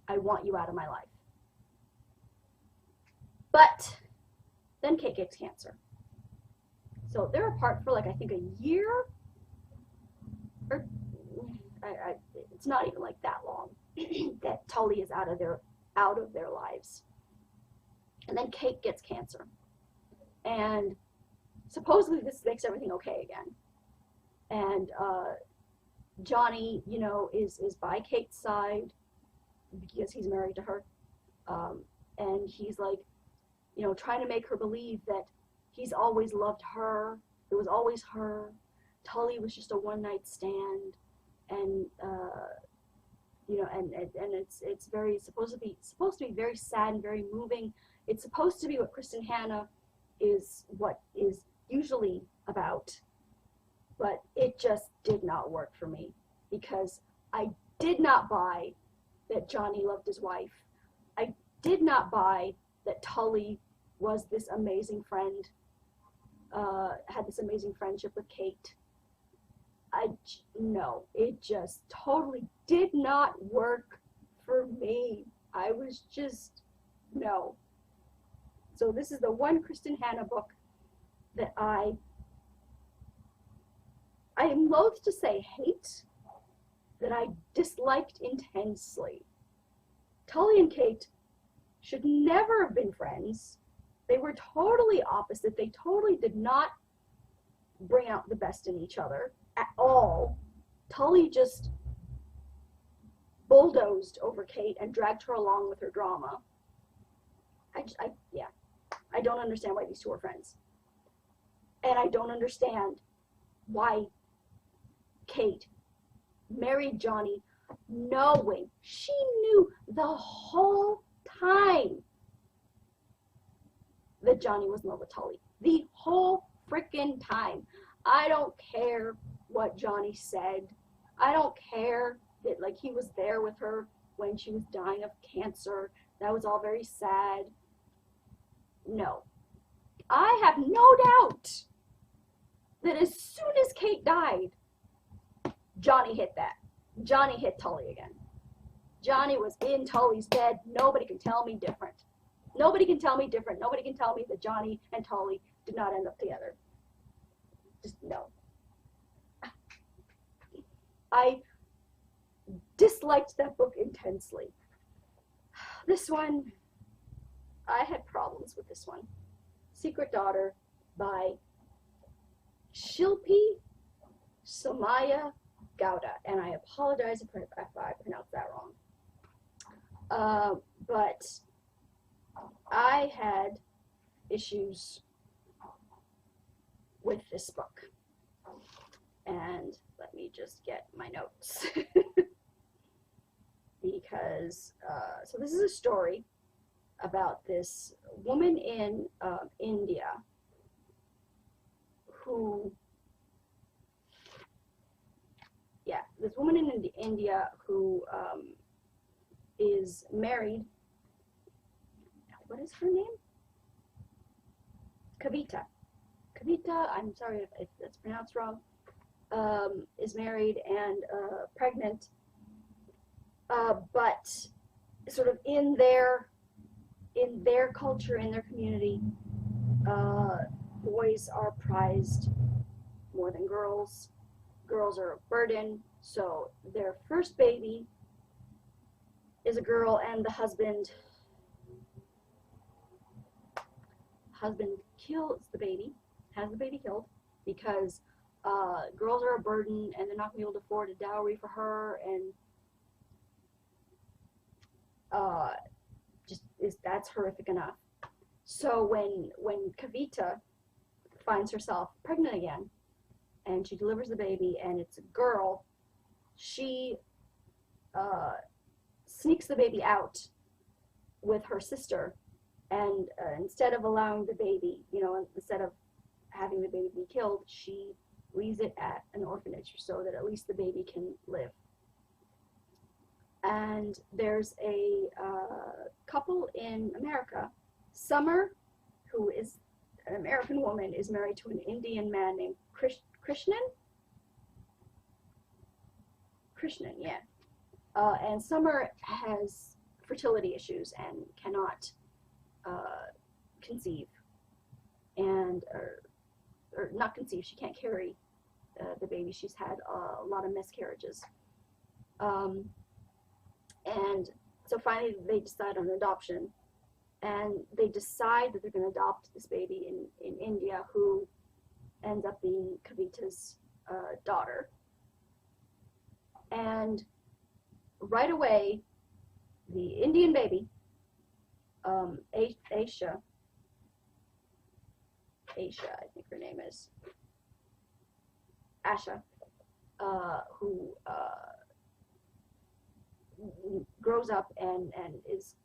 I want you out of my life. But then Kate gets cancer. So they're apart for, like, I think a year, or it's not even like that long that Tully is out of their lives. And then Kate gets cancer. And supposedly this makes everything okay again. And Johnny, is by Kate's side because he's married to her. And he's like, trying to make her believe that he's always loved her. It was always her. Tully was just a one-night stand. And and it's very supposed to be very sad and very moving. It's supposed to be what Kristen Hanna is usually about, but it just did not work for me, because I did not buy that Johnny loved his wife. I did not buy that Tully was this amazing friend, had this amazing friendship with Kate. No, it just totally did not work for me. I was just, no. So this is the one Kristen Hanna book that I am loath to say hate, that I disliked intensely. Tully and Kate should never have been friends. They were totally opposite. They totally did not bring out the best in each other at all. Tully just bulldozed over Kate and dragged her along with her drama. I don't understand why these two are friends. And I don't understand why Kate married Johnny knowing, she knew the whole time that Johnny was in love with Tully. The whole frickin' time. I don't care what Johnny said. I don't care that, like, he was there with her when she was dying of cancer. That was all very sad. No. I have no doubt that as soon as Kate died, Johnny hit that. Johnny hit Tully again. Johnny was in Tully's bed. Nobody can tell me different. Nobody can tell me different. Nobody can tell me that Johnny and Tully did not end up together. Just no. I disliked that book intensely. This one, I had problems with this one. Secret Daughter by Shilpi Somaya Gowda, and I apologize if I pronounced that wrong. But I had issues with this book. And let me just get my notes. Because, so this is a story about this woman in India who, this woman in India who is married. What is her name? Kavita Kavita, I'm sorry if that's pronounced wrong, is married and pregnant, but sort of in their culture, in their community, boys are prized more than girls. Girls are a burden, so their first baby is a girl, and the husband kills the baby, has the baby killed, because girls are a burden and they're not going to be able to afford a dowry for her, and that's horrific enough. So when Kavita finds herself pregnant again, and she delivers the baby, and it's a girl, she sneaks the baby out with her sister, and instead of allowing the baby, instead of having the baby be killed, she leaves it at an orphanage so that at least the baby can live. And there's a couple in America. Summer, who is an American woman, is married to an Indian man named Krishnan, yeah. And Summer has fertility issues and cannot conceive, and or not conceive. She can't carry the baby. She's had a lot of miscarriages, and so finally they decide on adoption, and they decide that they're going to adopt this baby in India, who ends up being Kavita's daughter. And right away, the Indian baby, Aisha, I think her name is, Asha, who grows up and is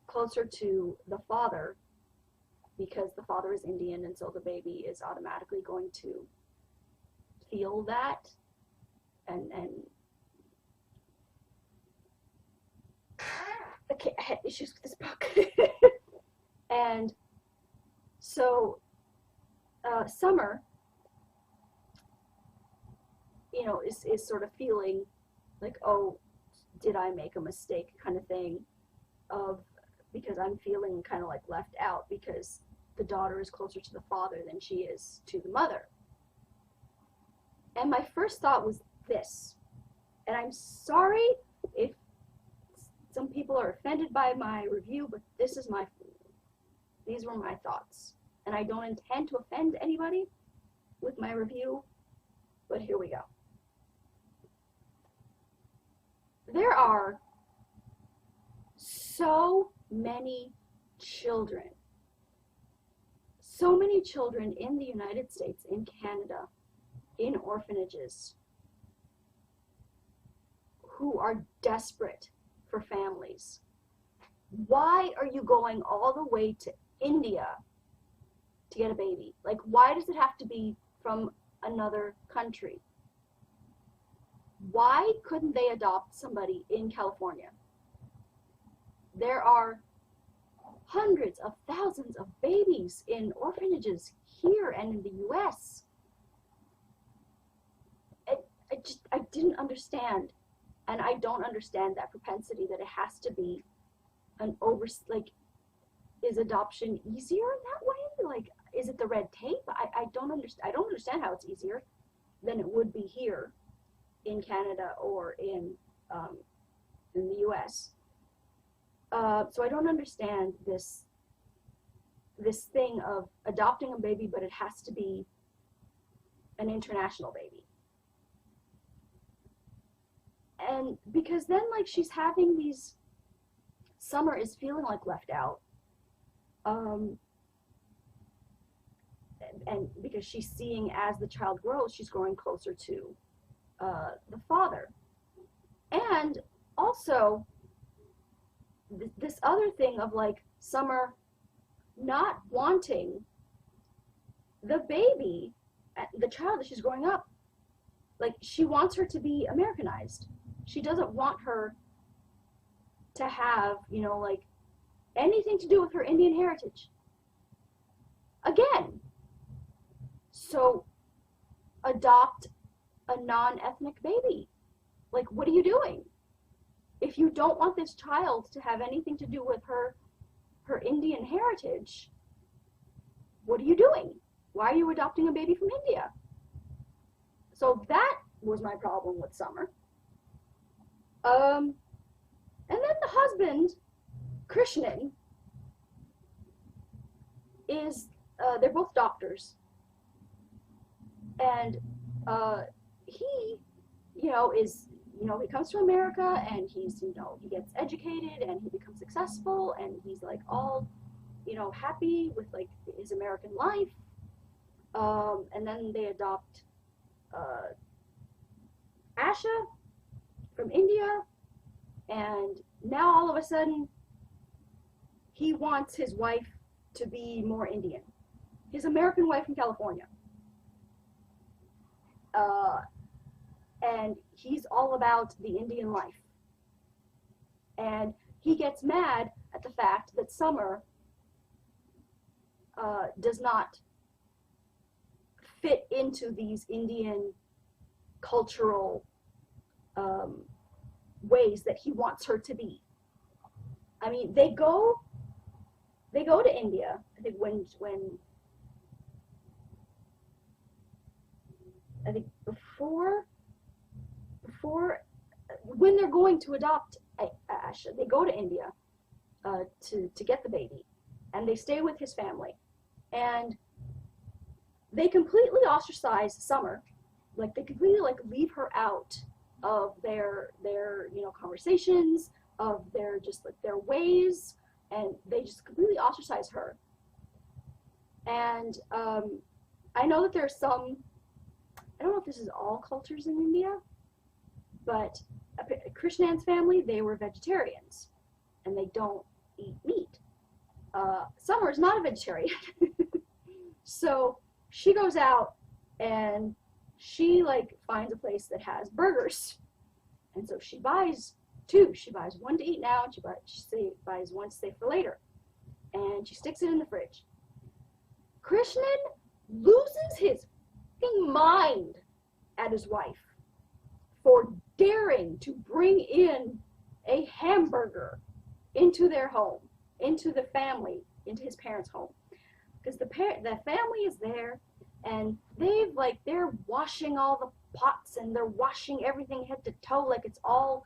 closer to the father, because the father is Indian, and so the baby is automatically going to feel that, and okay, I had issues with this book. And so Summer, is sort of feeling like, oh, did I make a mistake, kind of thing, because I'm feeling kind of like left out, because the daughter is closer to the father than she is to the mother. And my first thought was this, and I'm sorry if some people are offended by my review, but these were my thoughts. And I don't intend to offend anybody with my review, but here we go. There are so many children in the United States, in Canada, in orphanages, who are desperate for families. Why are you going all the way to India to get a baby? Like, why does it have to be from another country? Why couldn't they adopt somebody in California? There are hundreds of thousands of babies in orphanages here and in the US. I didn't understand, and I don't understand that propensity that it has to be is adoption easier that way? Like, is it the red tape? I don't understand how it's easier than it would be here in Canada or in the US. So I don't understand this thing of adopting a baby, but it has to be an international baby. And because then, like, she's having these, Summer is feeling like left out, and because she's seeing, as the child grows, she's growing closer to the father. And also this other thing of, like, Summer not wanting the baby, the child that she's growing up, like, she wants her to be Americanized. She doesn't want her to have, like, anything to do with her Indian heritage. Again, So adopt a non-ethnic baby. Like, what are you doing? If you don't want this child to have anything to do with her Indian heritage, what are you doing? Why are you adopting a baby from India? So that was my problem with Summer. And then the husband, Krishnan, is, they're both doctors. And he, is, he comes to America and he's, he gets educated and he becomes successful and he's like all, happy with like his American life. And then they adopt Asha from India, and now all of a sudden he wants his wife to be more Indian. His American wife from California. And he's all about the Indian life. And he gets mad at the fact that Summer does not fit into these Indian cultural ways that he wants her to be. I mean, they go to India. I think when when they're going to adopt Asha, they go to India to get the baby, and they stay with his family, and they completely ostracize Summer. Like, they completely leave her out of their conversations, of their ways, and they just completely ostracize her. And I know that there's some, I don't know if this is all cultures in India, but Krishnan's family, they were vegetarians, and they don't eat meat. Summer is not a vegetarian. So she goes out and she finds a place that has burgers, and so she buys two. She buys one to eat now, and she buys one to save for later, and she sticks it in the fridge. Krishnan loses his mind at his wife for daring to bring in a hamburger into their home, into the family, into his parents' home, because the family is there. And they're washing all the pots, and they're washing everything head to toe, like it's all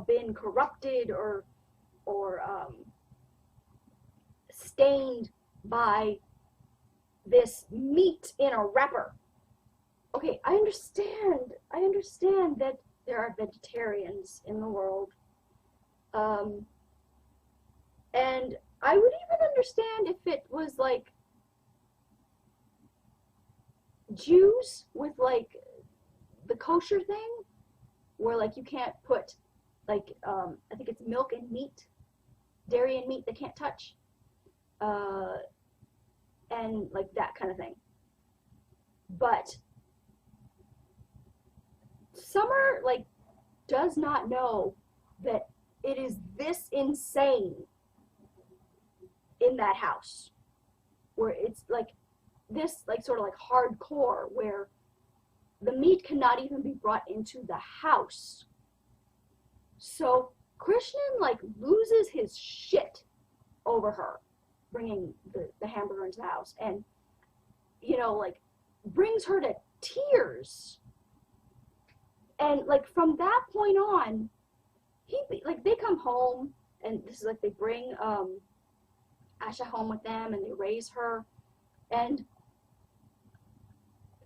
been corrupted or stained by this meat in a wrapper. Okay, I understand that there are vegetarians in the world. And I would even understand if it was like Jews with the kosher thing, where you can't put I think it's milk and meat, dairy and meat they can't touch, and that kind of thing. But Summer does not know that it is this insane in that house, where it's this sort of hardcore, where the meat cannot even be brought into the house. So Krishnan loses his shit over her bringing the hamburger into the house, and brings her to tears. And from that point on, they come home, and this is they bring Asha home with them, and they raise her, and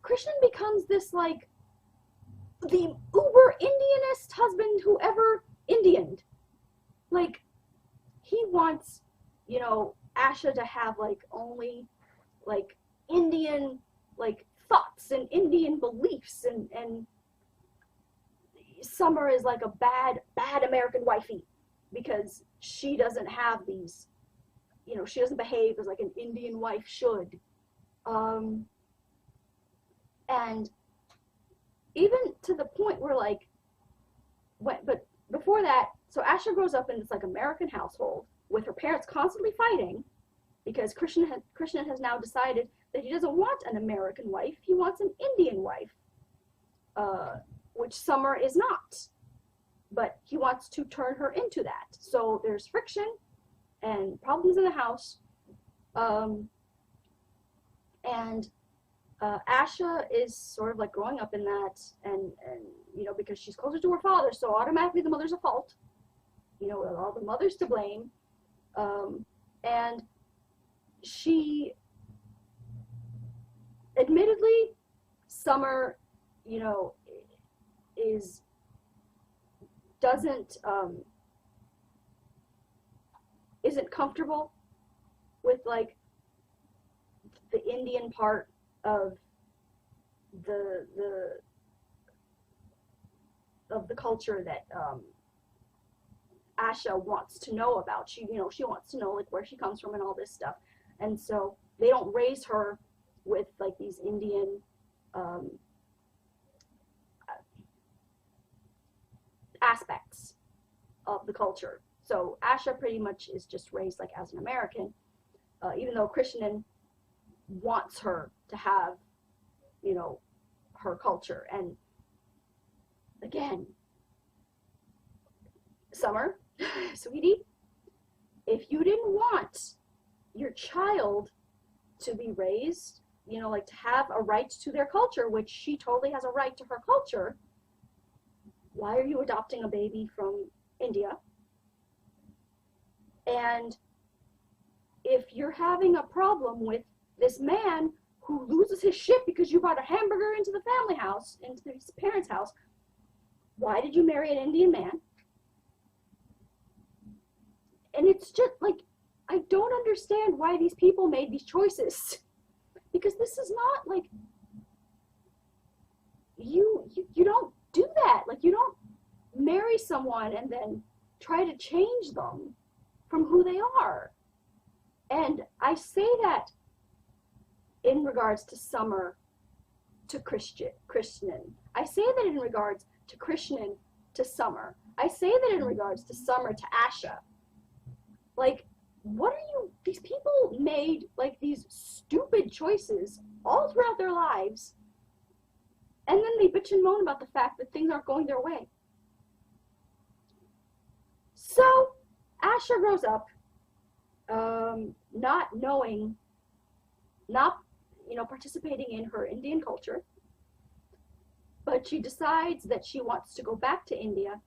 Krishnan becomes this the uber Indianist husband who ever Indianed. He wants Asha to have only Indian thoughts and Indian beliefs, and Summer is a bad American wifey because she doesn't have these, she doesn't behave as an Indian wife should. And even to the point where but before that, so Asha grows up in this American household with her parents constantly fighting, because Krishnan has now decided that he doesn't want an American wife, he wants an Indian wife, which Summer is not. But he wants to turn her into that. So there's friction and problems in the house. Asha is sort of like growing up in that, and you know, because she's closer to her father, so automatically the mother's at fault. You know, all the mother's to blame. And she, admittedly, Summer, you know, isn't comfortable with like the Indian part of the culture that Asha wants to know about. She wants to know like where she comes from and all this stuff. And so they don't raise her with like these Indian aspects of the culture. So Asha pretty much is just raised like as an American, even though Krishnan wants her to have, you know, her culture. And again, Summer, sweetie, if you didn't want your child to be raised, you know, like to have a right to their culture, which she totally has a right to her culture, why are you adopting a baby from India? And if you're having a problem with this man who loses his shit because you brought a hamburger into the family house, into his parents' house, why did you marry an Indian man? And it's just like, I don't understand why these people made these choices. Because this is not like, you don't do that. Like, you don't marry someone and then try to change them from who they are. And I say that in regards to Summer to Krishnan. I say that in regards to Krishnan to Summer. I say that in regards to Summer to Asha. Like, what are you, these people made like these stupid choices all throughout their lives, and then they bitch and moan about the fact that things aren't going their way. So Asha grows up, not knowing, not, you know, participating in her Indian culture, but she decides that she wants to go back to India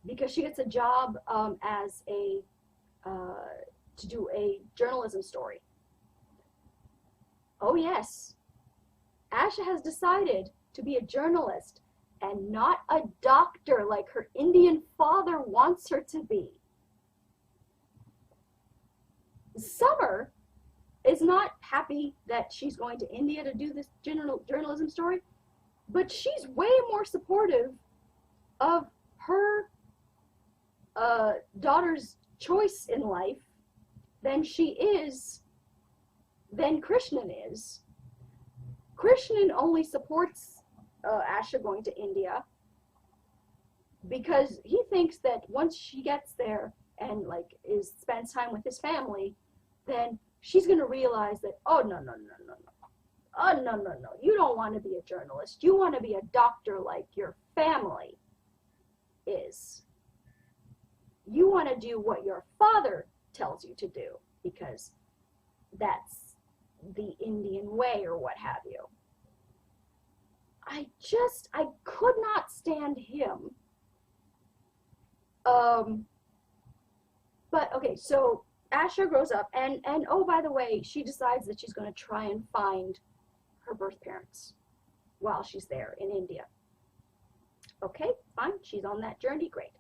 because she gets a job as a to do a journalism story. Oh yes, Asha has decided to be a journalist and not a doctor like her Indian father wants her to be. Summer is not happy that she's going to India to do this journalism story, but she's way more supportive of her daughter's choice in life than Krishnan is. Krishnan only supports Asha going to India because he thinks that once she gets there and like spends time with his family, then she's going to realize that, oh no, you don't want to be a journalist, you want to be a doctor like your family is. You want to do what your father tells you to do because that's the Indian way or what have you. I could not stand him. But okay, so Asha grows up and oh, by the way, she decides that she's going to try and find her birth parents while she's there in India. Okay, fine, she's on that journey, great.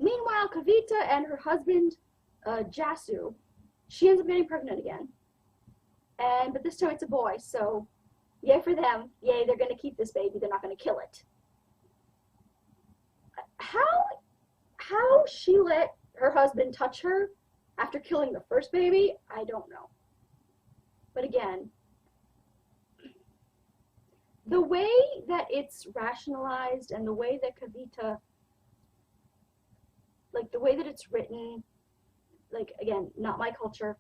Meanwhile, Kavita and her husband, Jasu, she ends up getting pregnant again. But this time it's a boy, so yay for them. Yay, they're going to keep this baby. They're not going to kill it. How she let her husband touch her after killing the first baby, I don't know. But again, the way that it's rationalized and the way that Kavita, like the way that it's written, like again, not my culture,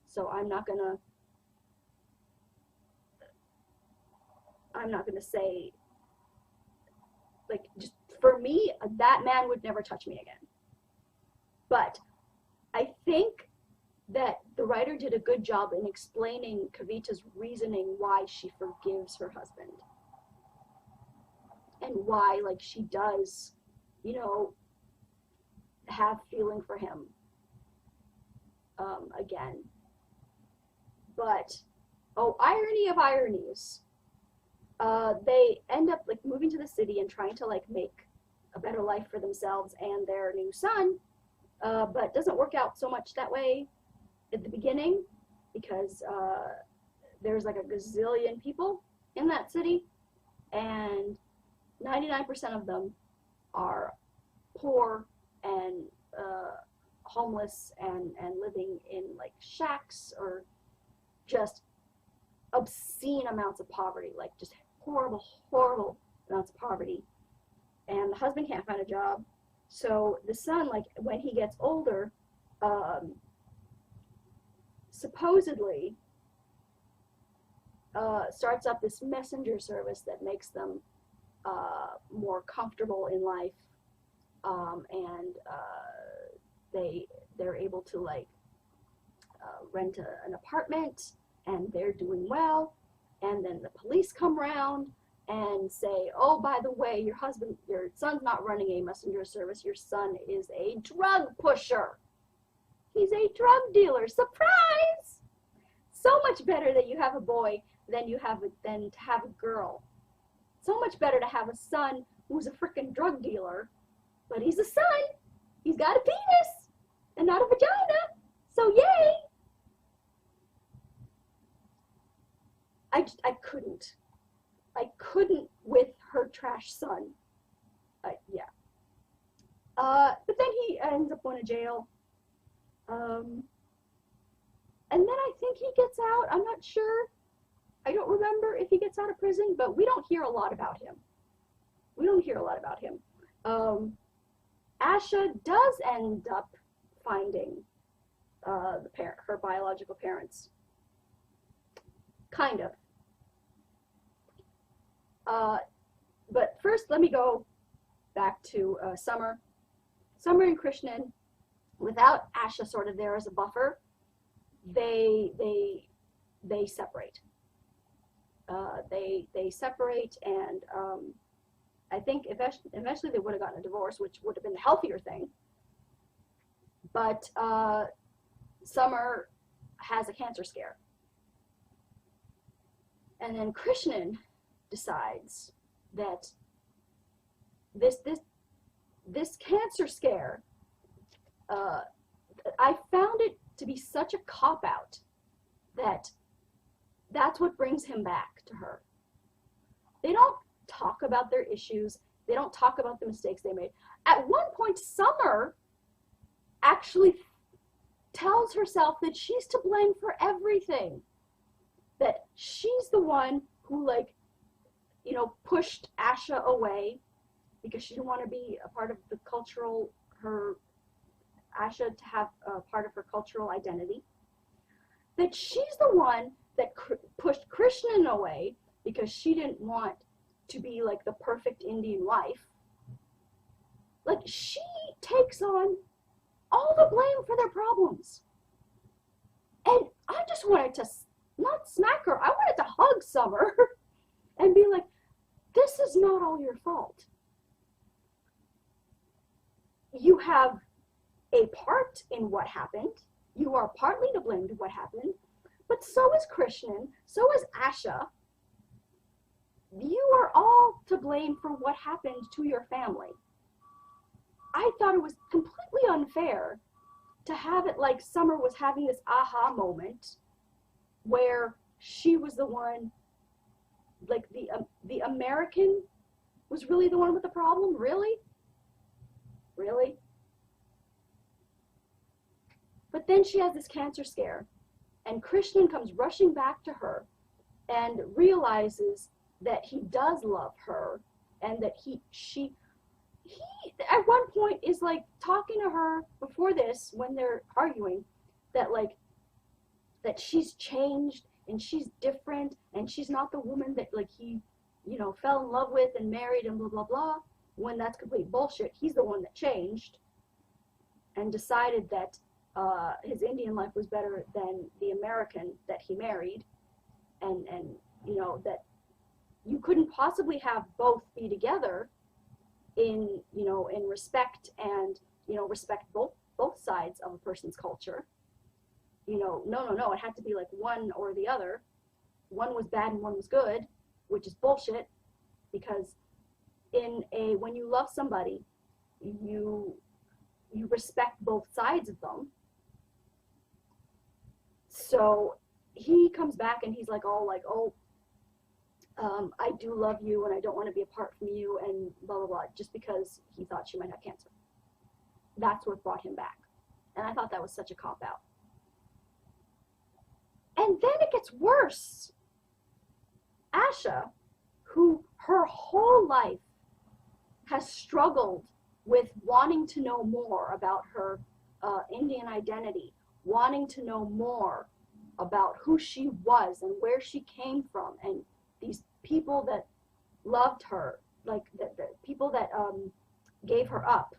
So I'm not gonna say, like, just for me, that man would never touch me again. But I think that the writer did a good job in explaining Kavita's reasoning why she forgives her husband. And why, like, she does, you know, have feeling for him again. But, oh, irony of ironies. They end up, like, moving to the city and trying to, like, make a better life for themselves and their new son. But it doesn't work out so much that way at the beginning, because there's like a gazillion people in that city, and 99% of them are poor and homeless and living in like shacks or just obscene amounts of poverty, like just horrible, horrible amounts of poverty. And the husband can't find a job. So the son, like, when he gets older, supposedly starts up this messenger service that makes them more comfortable in life, and they're able to, like, rent an apartment, and they're doing well. And then the police come around and say, oh, by the way, your son's not running a messenger service. Your son is a drug pusher. He's a drug dealer. Surprise! So much better that you have a boy than to have a girl. So much better to have a son who's a freaking drug dealer, but he's a son. He's got a penis and not a vagina. So yay! I couldn't with her trash son. Yeah. But then he ends up going to jail. And then I think he gets out. I'm not sure. I don't remember if he gets out of prison, but we don't hear a lot about him. Asha does end up finding her biological parents. Kind of. But first, let me go back to Summer. Summer and Krishnan, without Asha sort of there as a buffer, they separate. They separate, and I think eventually they would have gotten a divorce, which would have been the healthier thing. But Summer has a cancer scare. And then Krishnan decides that this cancer scare, I found it to be such a cop-out that that's what brings him back to her. They don't talk about their issues. They don't talk about the mistakes they made. At one point, Summer actually tells herself that she's to blame for everything. That she's the one who, like, you know, pushed Asha away because she didn't want to be a part of the cultural, Asha to have a part of her cultural identity. That she's the one that pushed Krishnan away because she didn't want to be like the perfect Indian wife. Like, she takes on all the blame for their problems. And I just wanted to not smack her. I wanted to hug Summer and be like, this is not all your fault. You have a part in what happened. You are partly to blame to what happened, but so is Krishnan, so is Asha. You are all to blame for what happened to your family. I thought it was completely unfair to have it like Summer was having this aha moment where she was the one, like the American was really the one with the problem. Really? But then she has this cancer scare, and Krishnan comes rushing back to her and realizes that he does love her, and that he at one point is like talking to her before this, when they're arguing, that like, that she's changed and she's different and she's not the woman that like he, you know, fell in love with and married and blah blah blah, when that's complete bullshit. He's the one that changed and decided that his Indian life was better than the American that he married, and you know that you couldn't possibly have both be together in, you know, in respect and, you know, respect both sides of a person's culture. You know, no, it had to be like one or the other. One was bad and one was good, which is bullshit, because when you love somebody, you respect both sides of them. So he comes back and he's like, oh, I do love you and I don't want to be apart from you and blah blah blah, just because he thought she might have cancer. That's what brought him back, and I thought that was such a cop out. And then it gets worse. Asha, who her whole life has struggled with wanting to know more about her Indian identity, wanting to know more about who she was and where she came from, and these people that loved her, like the people that gave her up.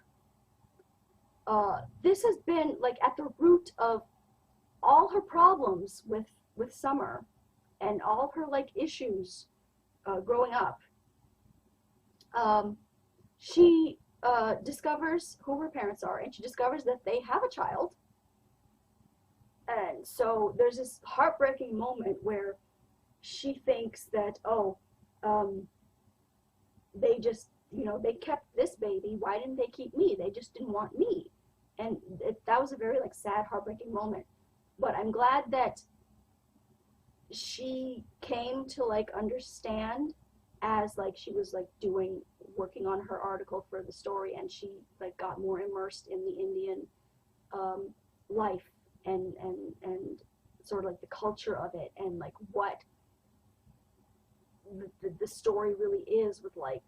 This has been like at the root of all her problems with Summer and all of her like issues growing up. She discovers who her parents are, and she discovers that they have a child. And so there's this heartbreaking moment where she thinks that, they just, you know, they kept this baby, why didn't they keep me? They just didn't want me. And that was a very like sad, heartbreaking moment. But I'm glad that she came to like understand as like she was like working on her article for the story, and she like got more immersed in the Indian life and sort of like the culture of it, and like what the story really is with like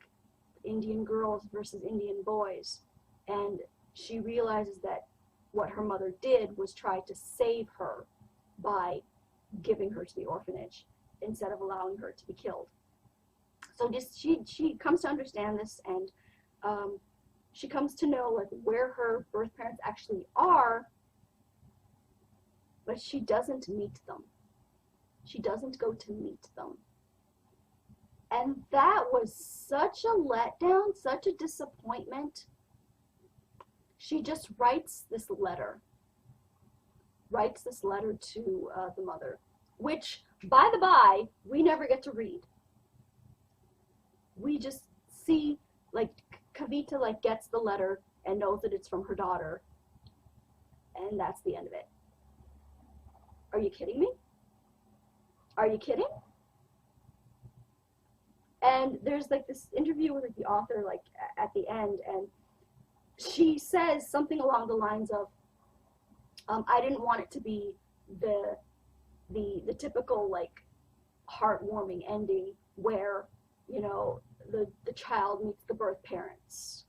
Indian girls versus Indian boys. And she realizes that what her mother did was try to save her by giving her to the orphanage instead of allowing her to be killed. So just she comes to understand this, and she comes to know like where her birth parents actually are, but she doesn't meet them. She doesn't go to meet them. And that was such a letdown, such a disappointment. She just writes this letter to the mother, which, by the by, we never get to read. We just see, like, Kavita, like, gets the letter and knows that it's from her daughter, and that's the end of it. Are you kidding me? Are you kidding? And there's, like, this interview with like, the author, like, at the end, and she says something along the lines of, I didn't want it to be the typical, like, heartwarming ending where, you know, the child meets the birth parents.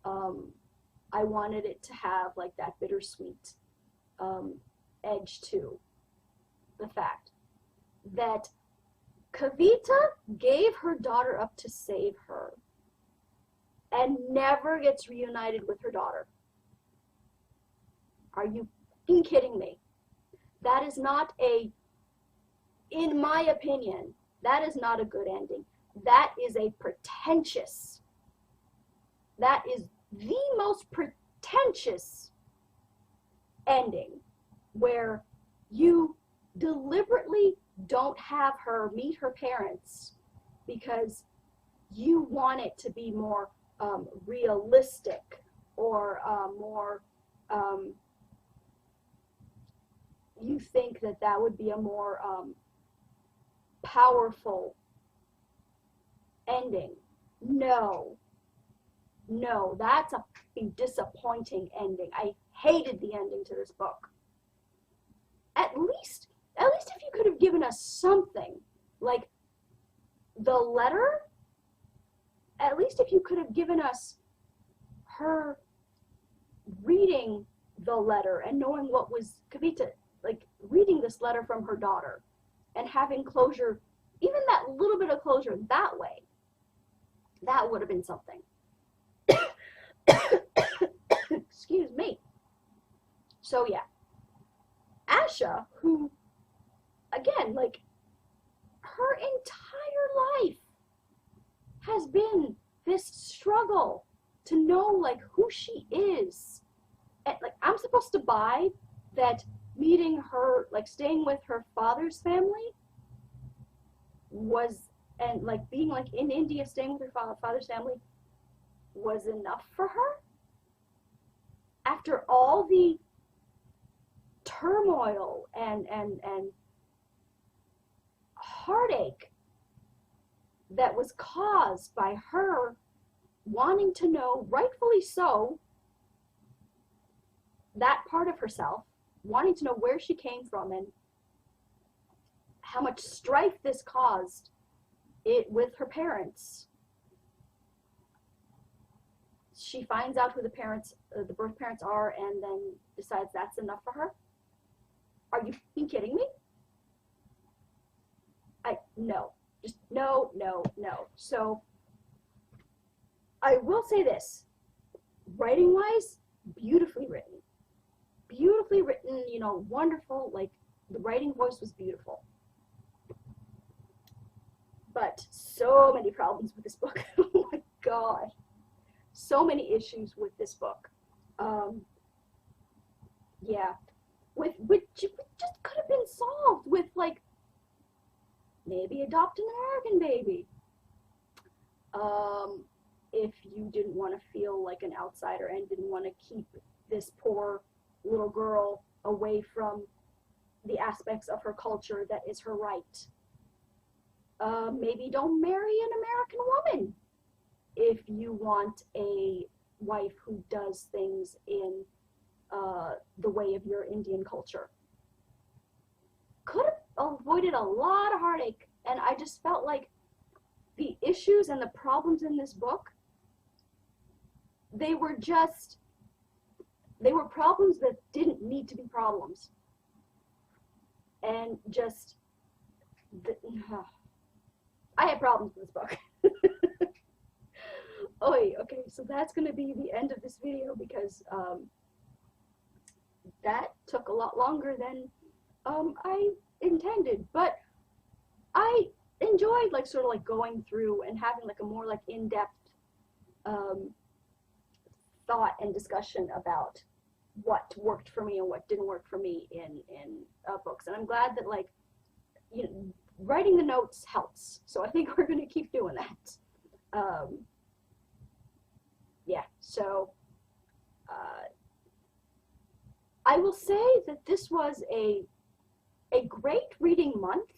I wanted it to have, like, that bittersweet edge to the fact that Kavita gave her daughter up to save her and never gets reunited with her daughter. Are you fucking kidding me? That is not in my opinion, that is not a good ending. That is a pretentious, that is the most pretentious ending, where you deliberately don't have her meet her parents because you want it to be more realistic, or more, you think that would be a more powerful ending. No, that's a disappointing ending. I hated the ending to this book. At least if you could have given us something, like the letter, at least if you could have given us her reading the letter and knowing what was Kavita, like reading this letter from her daughter and having closure, even that little bit of closure that way, that would have been something. Excuse me. So yeah, Asha, who, again, like, her entire life has been this struggle to know, like, who she is. And, like, I'm supposed to buy that meeting her, like, staying with her father's family was, and, like, being, like, in India, staying with her father's family was enough for her? After all the turmoil and heartache that was caused by her wanting to know, rightfully so, that part of herself, wanting to know where she came from and how much strife this caused it with her parents. She finds out who the parents, the birth parents are, and then decides that's enough for her. Are you fucking kidding me? No. Just no, no, no. So, I will say this. Writing-wise, beautifully written. Beautifully written, you know, wonderful. Like, the writing voice was beautiful. But so many problems with this book. Oh my god. So many issues with this book. Yeah. Which just could have been solved with, like, maybe adopt an American baby. If you didn't want to feel like an outsider and didn't want to keep this poor little girl away from the aspects of her culture that is her right. Maybe don't marry an American woman if you want a wife who does things in the way of your Indian culture. Could have avoided a lot of heartache, and I just felt like the issues and the problems in this book, they were problems that didn't need to be problems. And just, I had problems with this book. Okay, so that's going to be the end of this video because that took a lot longer than I intended, but I enjoyed, like, sort of like going through and having, like, a more, like, in-depth thought and discussion about what worked for me and what didn't work for me in books. And I'm glad that, like, you know, writing the notes helps. So I think we're going to keep doing that. Yeah, so I will say that this was a great reading month,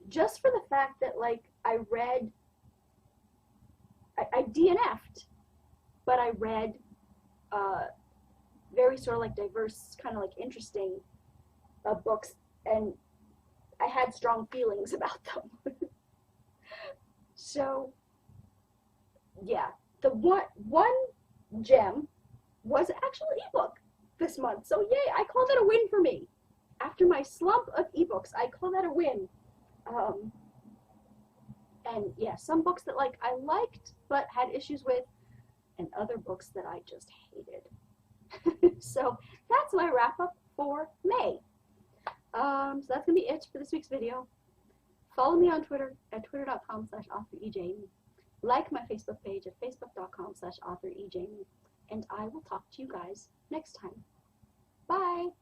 just for the fact that, like, I DNF'd, but I read very sort of, like, diverse, kind of, like, interesting books, and I had strong feelings about them. So, yeah, the one gem was actually an ebook this month. So yay, I call that a win for me. After my slump of ebooks, I call that a win. And yeah, some books that, like, I liked but had issues with, and other books that I just hated. So that's my wrap up for May. So that's gonna be it for this week's video. Follow me on Twitter at twitter.com/authorejamie. Like my Facebook page at facebook.com/authorejamie. And I will talk to you guys next time. Bye!